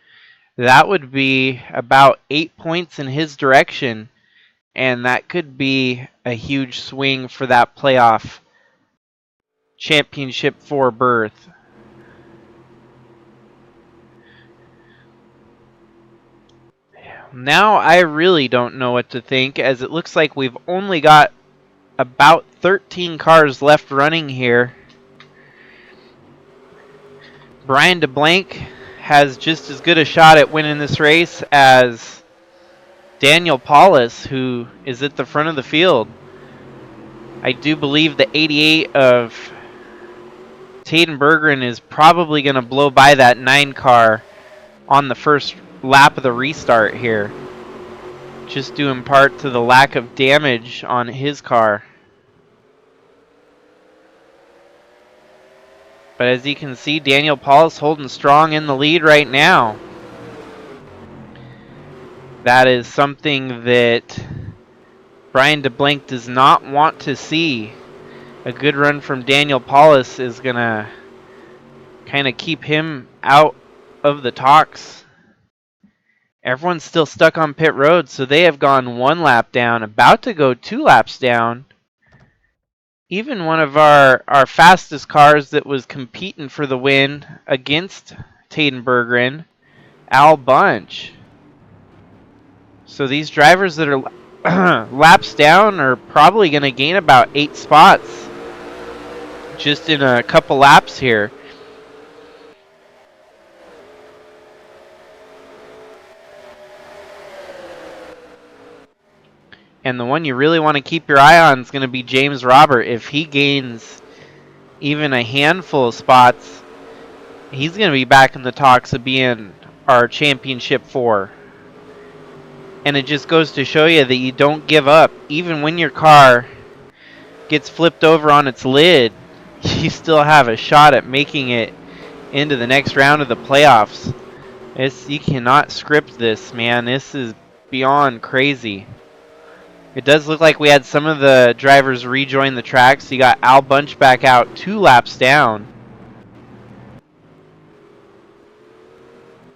That would be about 8 points in his direction, and that could be a huge swing for that playoff championship 4 berth. Now I really don't know what to think, as it looks like we've only got about 13 cars left running here. Brian DeBlanc has just as good a shot at winning this race as Daniel Paulus, who is at the front of the field. I do believe the 88 of Tayden Berggren is probably going to blow by that 9 car on the first lap of the restart here, just due in part to the lack of damage on his car. But as you can see, Daniel Paulus holding strong in the lead right now. That is something that Brian DeBlanc does not want to see. A good run from Daniel Paulus is going to kind of keep him out of the talks. Everyone's still stuck on pit road, so they have gone 1 lap down, about to go 2 laps down. Even one of our fastest cars that was competing for the win against Tayden Berggren, Al Bunch. So these drivers that are laps down are probably going to gain about 8 spots just in a couple laps here. And the one you really want to keep your eye on is going to be James Robert. If he gains even a handful of spots, he's going to be back in the talks of being our championship 4. And it just goes to show you that you don't give up. Even when your car gets flipped over on its lid, you still have a shot at making it into the next round of the playoffs. You cannot script this, man. This is beyond crazy. It does look like we had some of the drivers rejoin the track, so you got Al Bunch back out 2 laps down.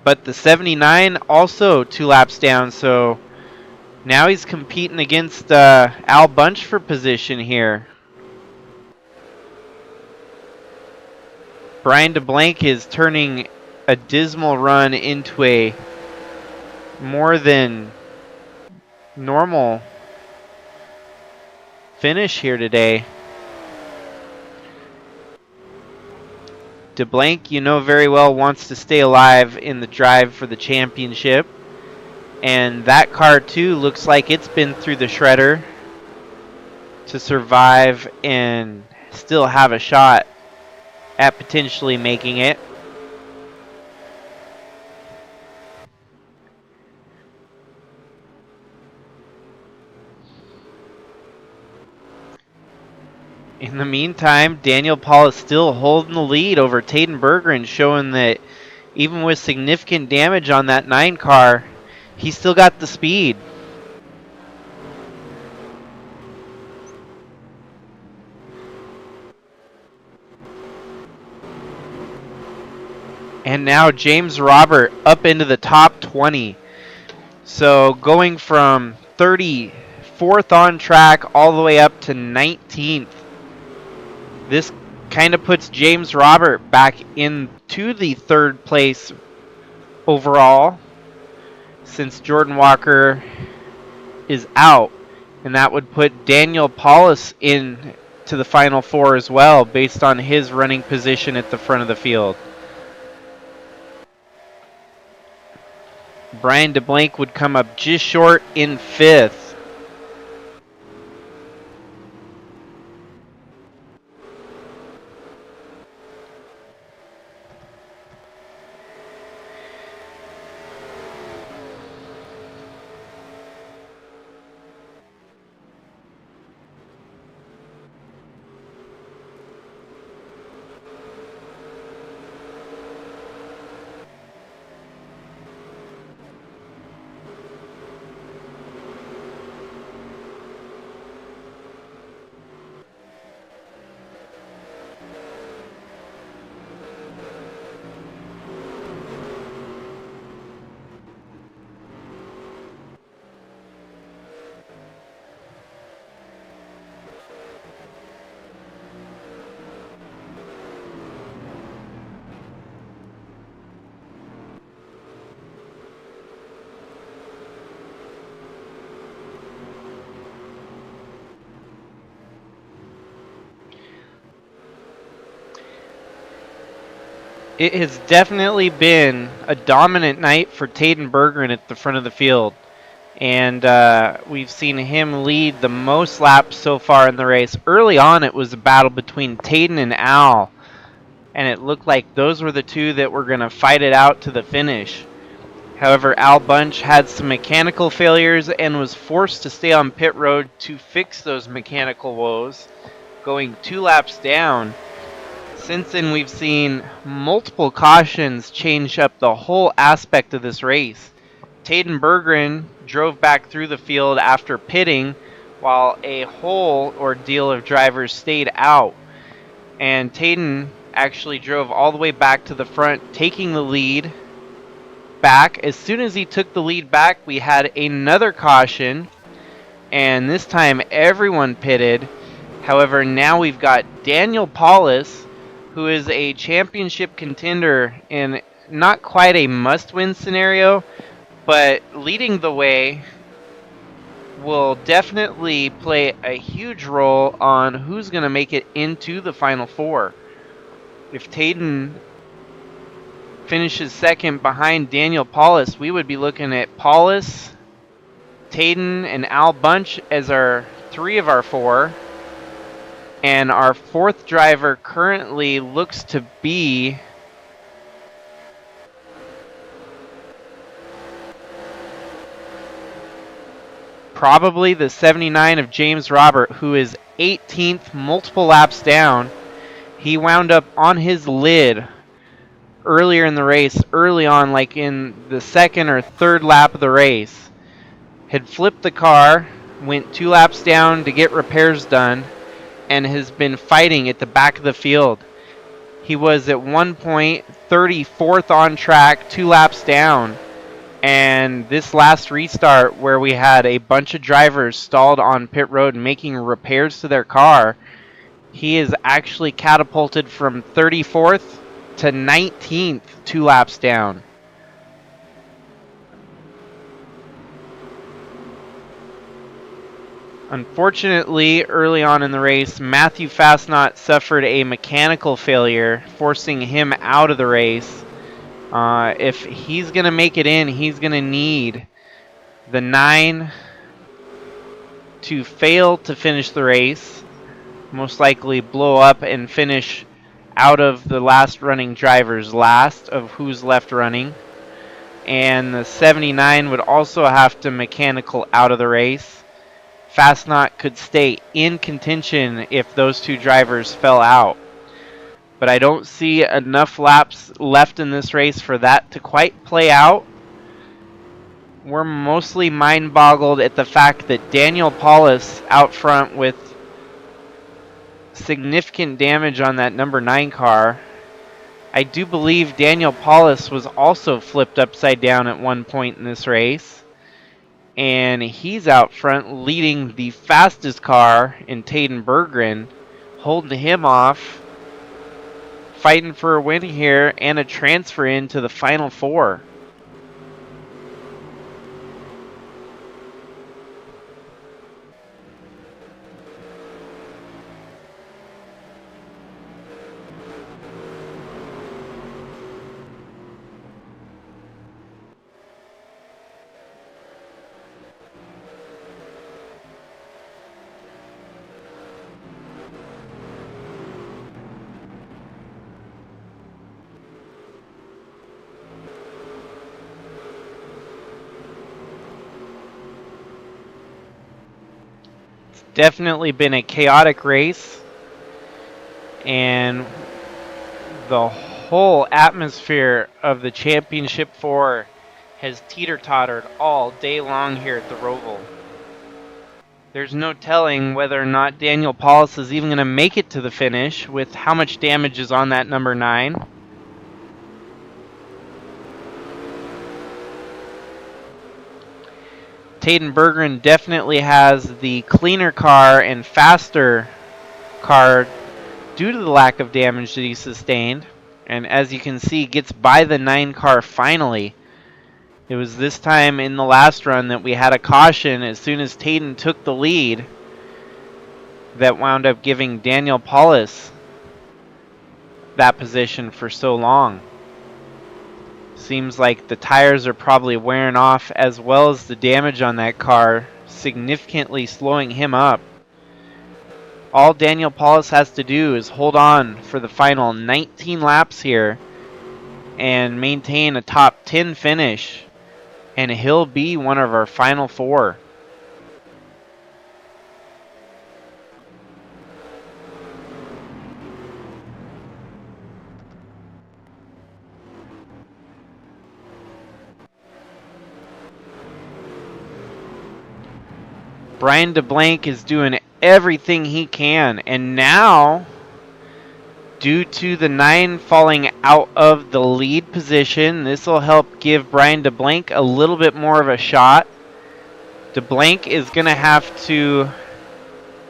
But the 79 also 2 laps down, so now he's competing against Al Bunch for position here. Brian DeBlanc is turning a dismal run into a more than normal finish here today. DeBlanc, you know very well, wants to stay alive in the drive for the championship. And that car, too, looks like it's been through the shredder to survive and still have a shot at potentially making it. In the meantime, Daniel Paul is still holding the lead over Tayden Berggren, showing that even with significant damage on that 9 car, he's still got the speed. And now James Robert up into the top 20. So going from 34th on track all the way up to 19th. This kind of puts James Robert back into the 3rd place overall, since Jordan Walker is out. And that would put Daniel Paulus in to the Final 4 as well, based on his running position at the front of the field. Brian DeBlanc would come up just short in 5th. It has definitely been a dominant night for Tayden Berggren at the front of the field. And we've seen him lead the most laps so far in the race. Early on, it was a battle between Tayden and Al. And it looked like those were the two that were going to fight it out to the finish. However, Al Bunch had some mechanical failures and was forced to stay on pit road to fix those mechanical woes, going 2 laps down. Since then, we've seen multiple cautions change up the whole aspect of this race. Tayden Berggren drove back through the field after pitting, while a whole ordeal of drivers stayed out. And Tayden actually drove all the way back to the front, taking the lead back. As soon as he took the lead back, we had another caution, and this time everyone pitted. However, now we've got Daniel Paulus, who is a championship contender in not quite a must-win scenario, but leading the way will definitely play a huge role on who's going to make it into the Final 4. If Tayden finishes second behind Daniel Paulus, we would be looking at Paulus, Tayden, and Al Bunch as our 3 of our 4. And our 4th driver currently looks to be probably the 79 of James Robert, who is 18th, multiple laps down. He wound up on his lid earlier in the race, early on, like in the 2nd or 3rd lap of the race. Had flipped the car, went 2 laps down to get repairs done, and has been fighting at the back of the field. He was at one point 34th on track, 2 laps down. And this last restart, where we had a bunch of drivers stalled on pit road making repairs to their car, he is actually catapulted from 34th to 19th, 2 laps down. Unfortunately, early on in the race, Matthew Fastnot suffered a mechanical failure, forcing him out of the race. If he's going to make it in, he's going to need the 9 to fail to finish the race, most likely blow up and finish out of the last running drivers last of who's left running. And the 79 would also have to mechanical out of the race. Fastnot could stay in contention if those two drivers fell out. But I don't see enough laps left in this race for that to quite play out. We're mostly mind-boggled at the fact that Daniel Paulus out front with significant damage on that number 9 car. I do believe Daniel Paulus was also flipped upside down at one point in this race. And he's out front leading the fastest car in Tayden Berggren, holding him off, fighting for a win here and a transfer into the Final Four. Definitely been a chaotic race, and the whole atmosphere of the Championship 4 has teeter-tottered all day long here at the ROVAL. There's no telling whether or not Daniel Paulus is even going to make it to the finish with how much damage is on that number 9. Tayden Berggren definitely has the cleaner car and faster car due to the lack of damage that he sustained. And as you can see, gets by the 9 car finally. It was this time in the last run that we had a caution as soon as Tayden took the lead that wound up giving Daniel Paulus that position for so long. Seems like the tires are probably wearing off, as well as the damage on that car significantly slowing him up. All Daniel Paulus has to do is hold on for the final 19 laps here and maintain a top 10 finish, and he'll be one of our Final Four. Brian DeBlanc is doing everything he can, and now, due to the 9 falling out of the lead position, this will help give Brian DeBlanc a little bit more of a shot. DeBlanc is going to have to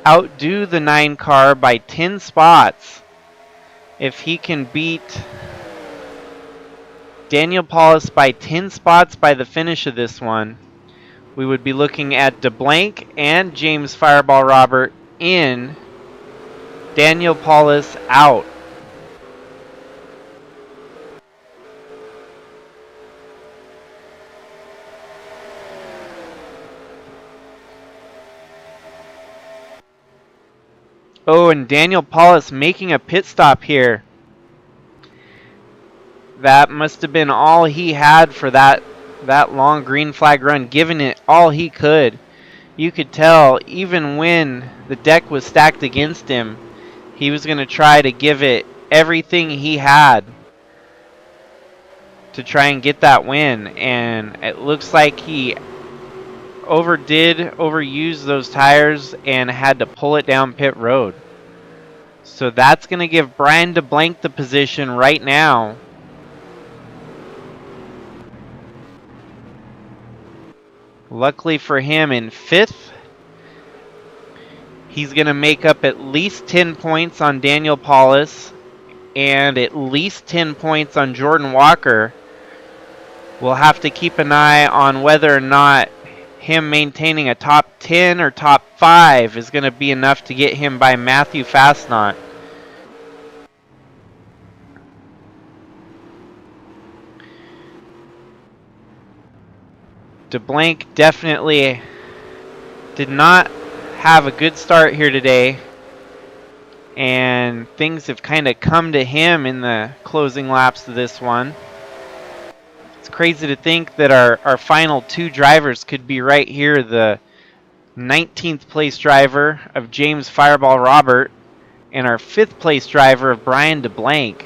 outdo the 9 car by 10 spots if he can beat Daniel Paulus by 10 spots by the finish of this one. We would be looking at DeBlanc and James Fireball Robert in, Daniel Paulus out. Oh, and Daniel Paulus making a pit stop here. That must have been all he had for that long green flag run, giving it all he could. You could tell even when the deck was stacked against him, he was going to try to give it everything he had to try and get that win, and it looks like he overused those tires and had to pull it down pit road. So that's going to give Brian DeBlanc the position right now. Luckily for him, in 5th, he's going to make up at least 10 points on Daniel Paulus and at least 10 points on Jordan Walker. We'll have to keep an eye on whether or not him maintaining a top 10 or top 5 is going to be enough to get him by Matthew Fastnot. DeBlanc definitely did not have a good start here today, and things have kind of come to him in the closing laps of this one. It's crazy to think that our final 2 drivers could be right here, the 19th place driver of James Fireball Robert, and our 5th place driver of Brian DeBlank.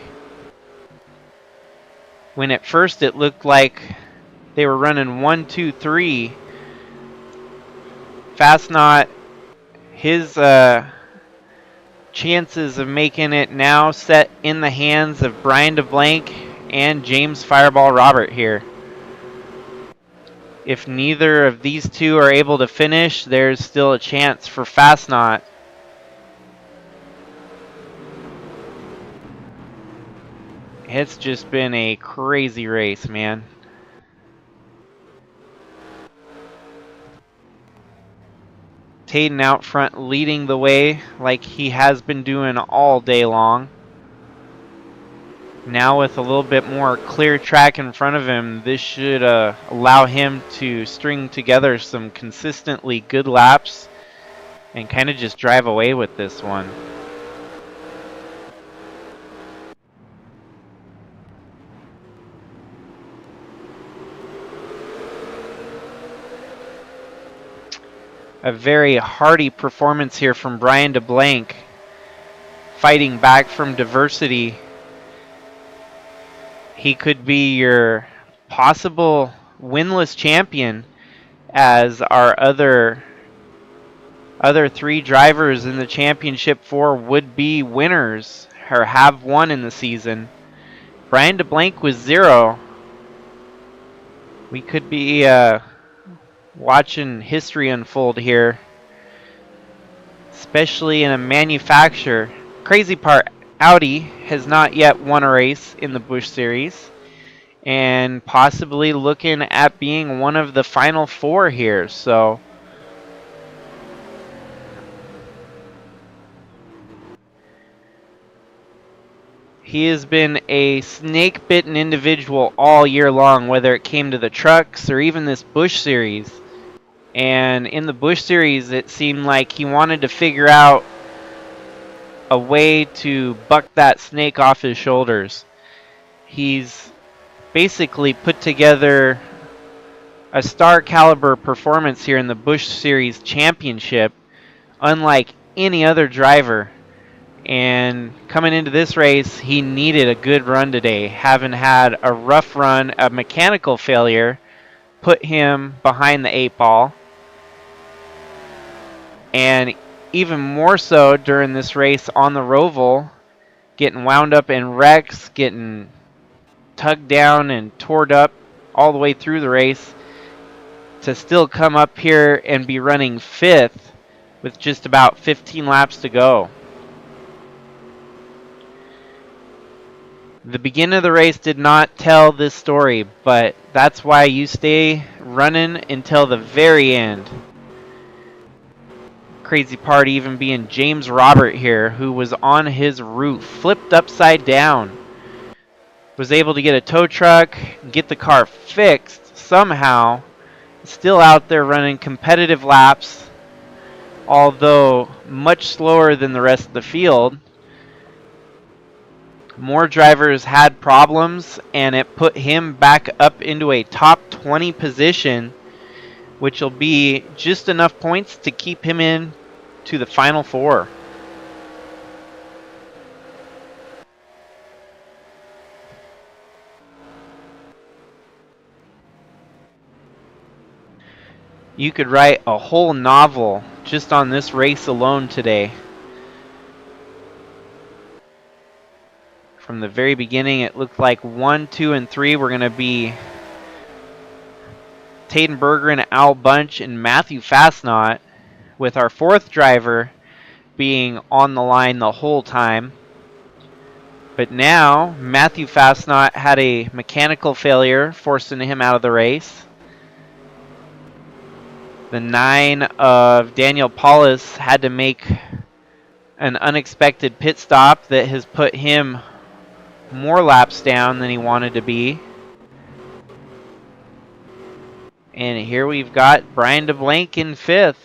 When at first it looked like they were running 1, 2, 3, Fastnot, his chances of making it now set in the hands of Brian DeBlank and James Fireball Robert here. If neither of these two are able to finish, there's still a chance for Fastnot. It's just been a crazy race, man. Tayden out front leading the way like he has been doing all day long. Now with a little bit more clear track in front of him, this should allow him to string together some consistently good laps and kind of just drive away with this one. A very hearty performance here from Brian DeBlank, fighting back from adversity. He could be your possible winless champion, as our other 3 drivers in the championship 4 would be winners or have won in the season. Brian DeBlank was 0. We could be watching history unfold here, especially in a manufacturer. Crazy part, Audi has not yet won a race in the Busch Series, and possibly looking at being one of the final 4 here. So he has been a snake-bitten individual all year long, whether it came to the trucks or even this Busch Series. And in the Busch Series, it seemed like he wanted to figure out a way to buck that snake off his shoulders. He's basically put together a star caliber performance here in the Busch Series Championship, unlike any other driver. And coming into this race, he needed a good run today, having had a rough run, a mechanical failure put him behind the 8 ball. And even more so during this race on the ROVAL, getting wound up in wrecks, getting tugged down and torn up all the way through the race, to still come up here and be running 5th with just about 15 laps to go. The beginning of the race did not tell this story, but that's why you stay running until the very end. Crazy part even being James Robert here, who was on his roof, flipped upside down. Was able to get a tow truck, get the car fixed somehow. Still out there running competitive laps, although much slower than the rest of the field. More drivers had problems, and it put him back up into a top 20 position, which will be just enough points to keep him in to the final 4. You could write a whole novel just on this race alone today. From the very beginning, it looked like 1, 2, and 3 were going to be Tayden Berggren, Al Bunch, and Matthew Fastnot, with our 4th driver being on the line the whole time. But now, Matthew Fastnot had a mechanical failure, forcing him out of the race. The 9 of Daniel Paulus had to make an unexpected pit stop that has put him more laps down than he wanted to be. And here we've got Brian DeBlank in 5th.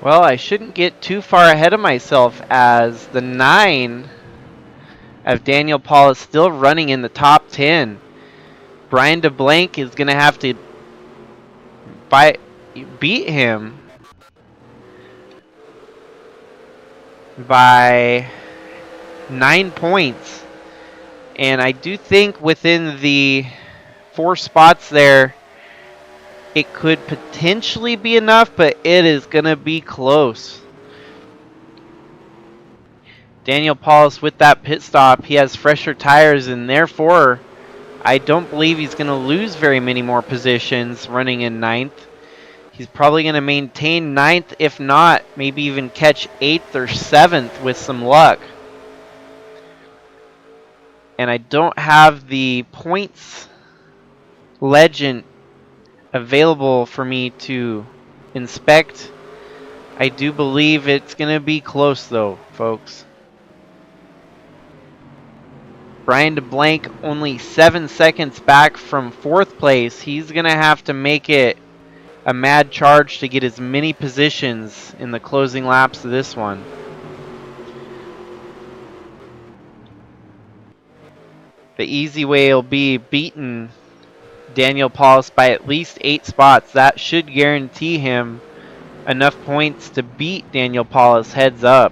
Well, I shouldn't get too far ahead of myself as the 9 of Daniel Paul is still running in the top 10. Brian DeBlanc is going to have to beat him by 9 points. And I do think within the 4 spots there, it could potentially be enough, but it is going to be close. Daniel Paulus with that pit stop, he has fresher tires, and therefore I don't believe he's going to lose very many more positions running in 9th. He's probably going to maintain 9th, if not, maybe even catch 8th or 7th with some luck. And I don't have the points legend available for me to inspect. I do believe it's going to be close though, folks. Brian DeBlanc only 7 seconds back from 4th place. He's going to have to make it a mad charge to get as many positions in the closing laps of this one. The easy way will be beating Daniel Paulus by at least 8 spots. That should guarantee him enough points to beat Daniel Paulus heads up.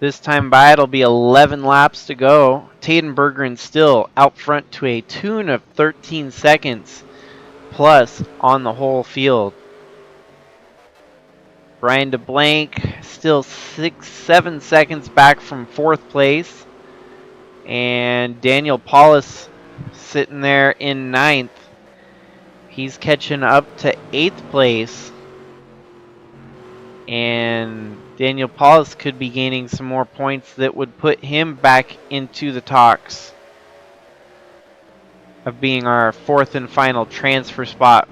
This time by, it'll be 11 laps to go. Tayden Berggren still out front to a tune of 13 seconds plus on the whole field. Brian DeBlanc still 6-7 seconds back from 4th place. And Daniel Paulus sitting there in 9th. He's catching up to 8th place. And Daniel Paulus could be gaining some more points that would put him back into the talks of being our 4th and final transfer spot.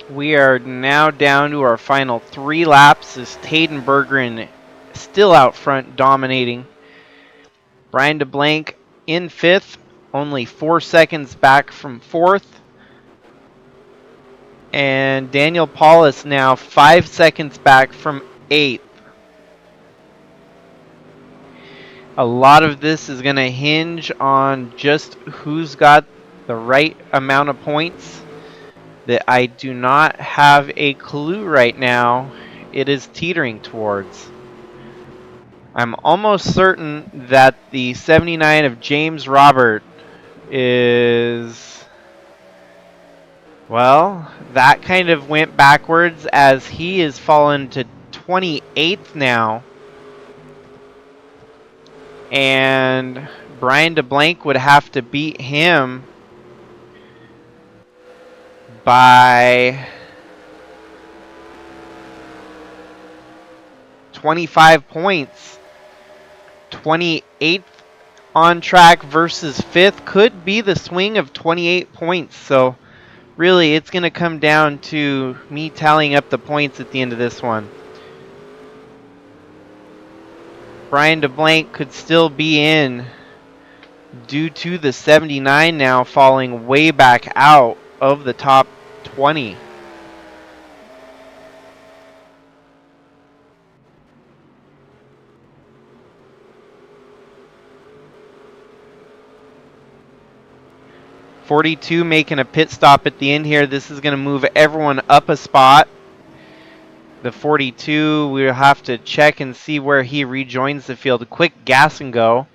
We are now down to our final 3 laps as Tayden Berggren still out front dominating. Brian DeBlanc in 5th, only 4 seconds back from 4th. And Daniel Paulus now 5 seconds back from 8th. A lot of this is going to hinge on just who's got the right amount of points that I do not have a clue right now it is teetering towards. I'm almost certain that the 79 of James Robert is, well, that kind of went backwards as he has fallen to 28th now. And Brian DeBlanc would have to beat him by 25 points. 28th on track versus 5th could be the swing of 28 points. So really, it's going to come down to me tallying up the points at the end of this one. Brian DeBlanc could still be in due to the 79 now falling way back out of the top 20. .42 making a pit stop at the end here. This is going to move everyone up a spot. The 42, we'll have to check and see where he rejoins the field. A quick gas and go.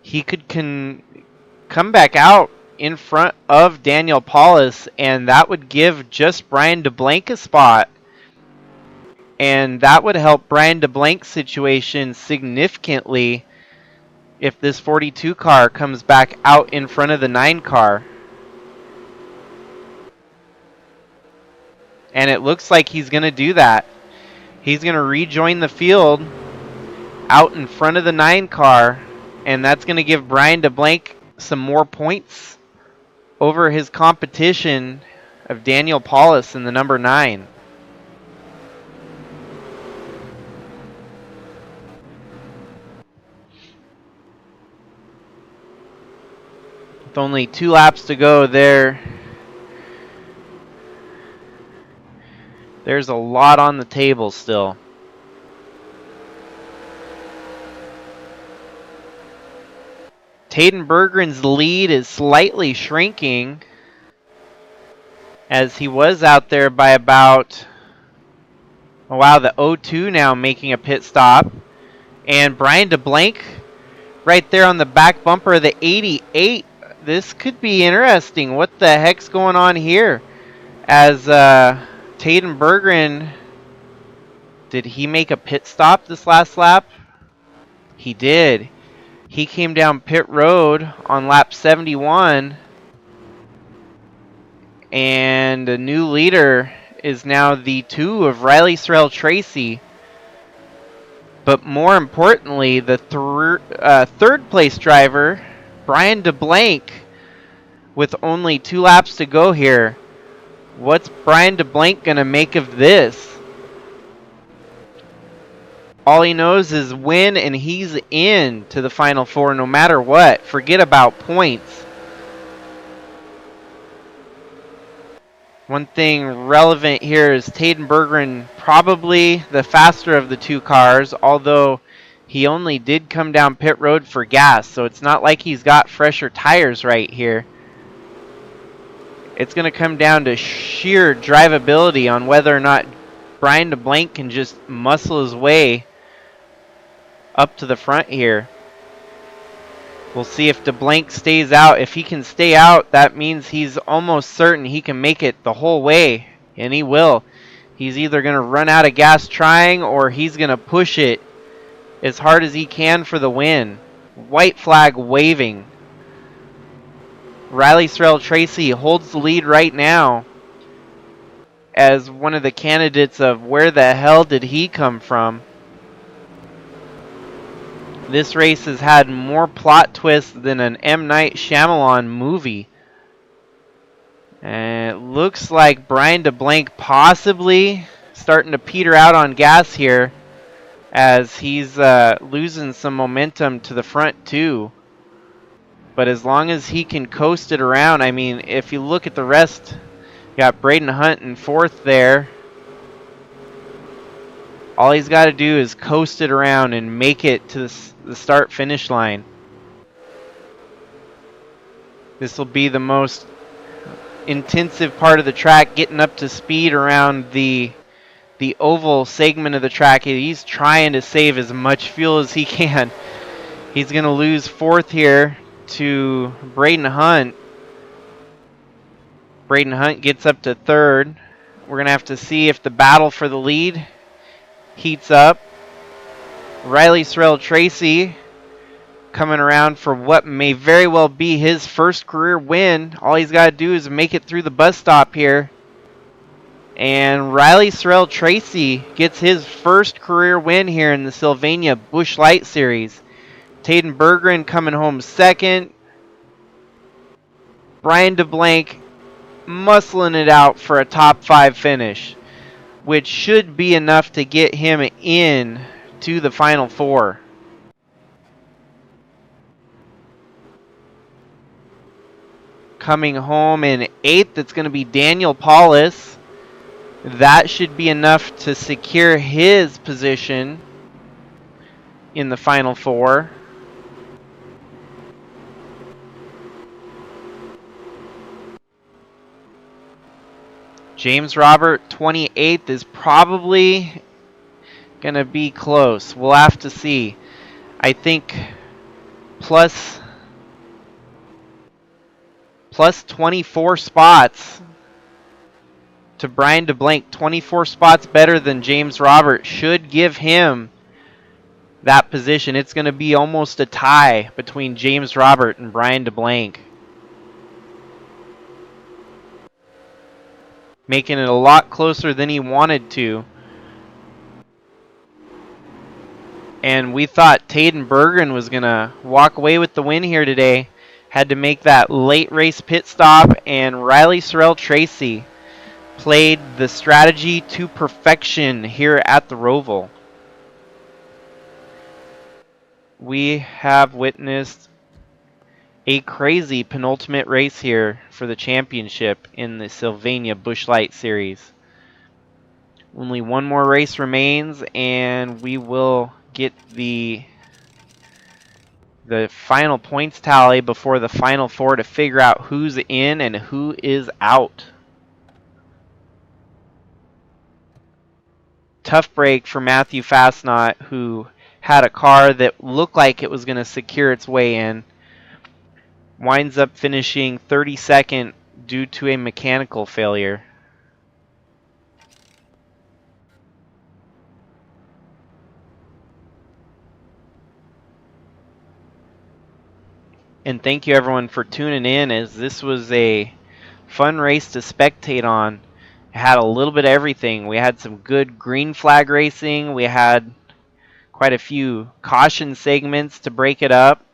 He could come back out in front of Daniel Paulus, and that would give just Brian DeBlanc a spot. And that would help Brian DeBlanc's situation significantly if this 42 car comes back out in front of the 9 car. And it looks like he's going to do that. He's going to rejoin the field out in front of the 9 car, and that's going to give Brian DeBlanc some more points over his competition of Daniel Paulus in the number 9. With only 2 laps to go there, there's a lot on the table still. Tayden Berggren's lead is slightly shrinking as he was out there by about, oh wow, the 02 now making a pit stop. And Brian DeBlanc right there on the back bumper of the 88. This could be interesting. What the heck's going on here? As Tayden Berggren, did he make a pit stop this last lap? He did. He came down pit road on lap 71. And the new leader is now the 2 of Riley Sorrell Tracy. But more importantly, the third place driver, Brian DeBlanc, with only 2 laps to go here. What's Brian DeBlanc going to make of this? All he knows is win, and he's in to the Final Four no matter what. Forget about points. One thing relevant here is Tayden Berggren, probably the faster of the 2 cars, although he only did come down pit road for gas, so it's not like he's got fresher tires right here. It's going to come down to sheer drivability on whether or not Brian DeBlanc can just muscle his way up to the front here. We'll see if DeBlanc stays out. If he can stay out, that means he's almost certain he can make it the whole way, and he will. He's either going to run out of gas trying, or he's going to push it as hard as he can for the win. White flag waving. Riley Sorrell Tracy holds the lead right now as one of the candidates of where the hell did he come from. This race has had more plot twists than an M. Night Shyamalan movie. And it looks like Brian DeBlanc possibly starting to peter out on gas here as he's losing some momentum to the front too. But as long as he can coast it around, I mean, if you look at the rest, you got Braden Hunt in 4th there. All he's got to do is coast it around and make it to the start-finish line. This will be the most intensive part of the track, getting up to speed around the oval segment of the track. He's trying to save as much fuel as he can. He's going to lose 4th here to Braden Hunt. Braden Hunt gets up to 3rd. We're going to have to see if the battle for the lead heats up. Riley Sorrell Tracy coming around for what may very well be his first career win. All he's got to do is make it through the bus stop here. And Riley Sorrell Tracy gets his first career win here in the Sylvania Busch Light Series. Tayden Berggren coming home second. Brian DeBlanc muscling it out for a top 5 finish, which should be enough to get him in to the Final Four. Coming home in 8th, it's going to be Daniel Paulus. That should be enough to secure his position in the Final Four. James Robert, 28th, is probably going to be close. We'll have to see. I think plus 24 spots to Brian DeBlanc, 24 spots better than James Robert, should give him that position. It's going to be almost a tie between James Robert and Brian DeBlanc, making it a lot closer than he wanted to. And we thought Tayden Berggren was going to walk away with the win here today. Had to make that late race pit stop, and Riley Sorrell Tracy played the strategy to perfection here at the ROVAL. We have witnessed a crazy penultimate race here for the championship in the Sylvania Busch Light Series. Only one more race remains, and we will get the final points tally before the Final Four to figure out who's in and who is out. Tough break for Matthew Fastnot, who had a car that looked like it was going to secure its way in. Winds up finishing 32nd due to a mechanical failure. And thank you everyone for tuning in, as this was a fun race to spectate on. It had a little bit of everything. We had some good green flag racing. We had quite a few caution segments to break it up.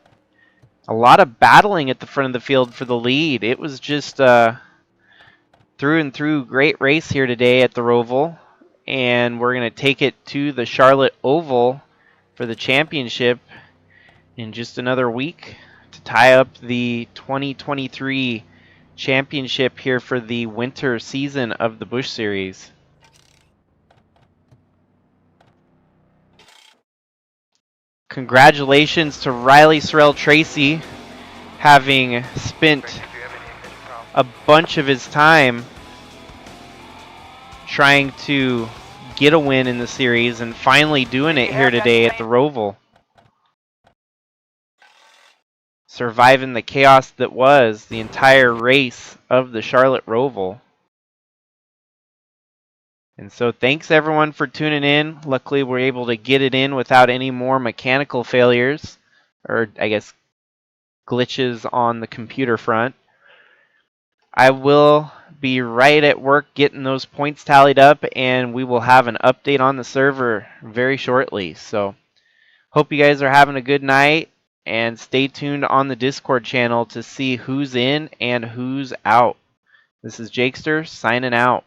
A lot of battling at the front of the field for the lead. It was just through and through great race here today at the ROVAL. And we're going to take it to the Charlotte Oval for the championship in just another week to tie up the 2023 championship here for the winter season of the Busch Series. Congratulations to Riley Sorrell Tracy, having spent a bunch of his time trying to get a win in the series and finally doing it here today at the ROVAL. Surviving the chaos that was the entire race of the Charlotte ROVAL. And so thanks everyone for tuning in. Luckily we're able to get it in without any more mechanical failures, or I guess glitches on the computer front. I will be right at work getting those points tallied up, and we will have an update on the server very shortly. So hope you guys are having a good night, and stay tuned on the Discord channel to see who's in and who's out. This is Jakester signing out.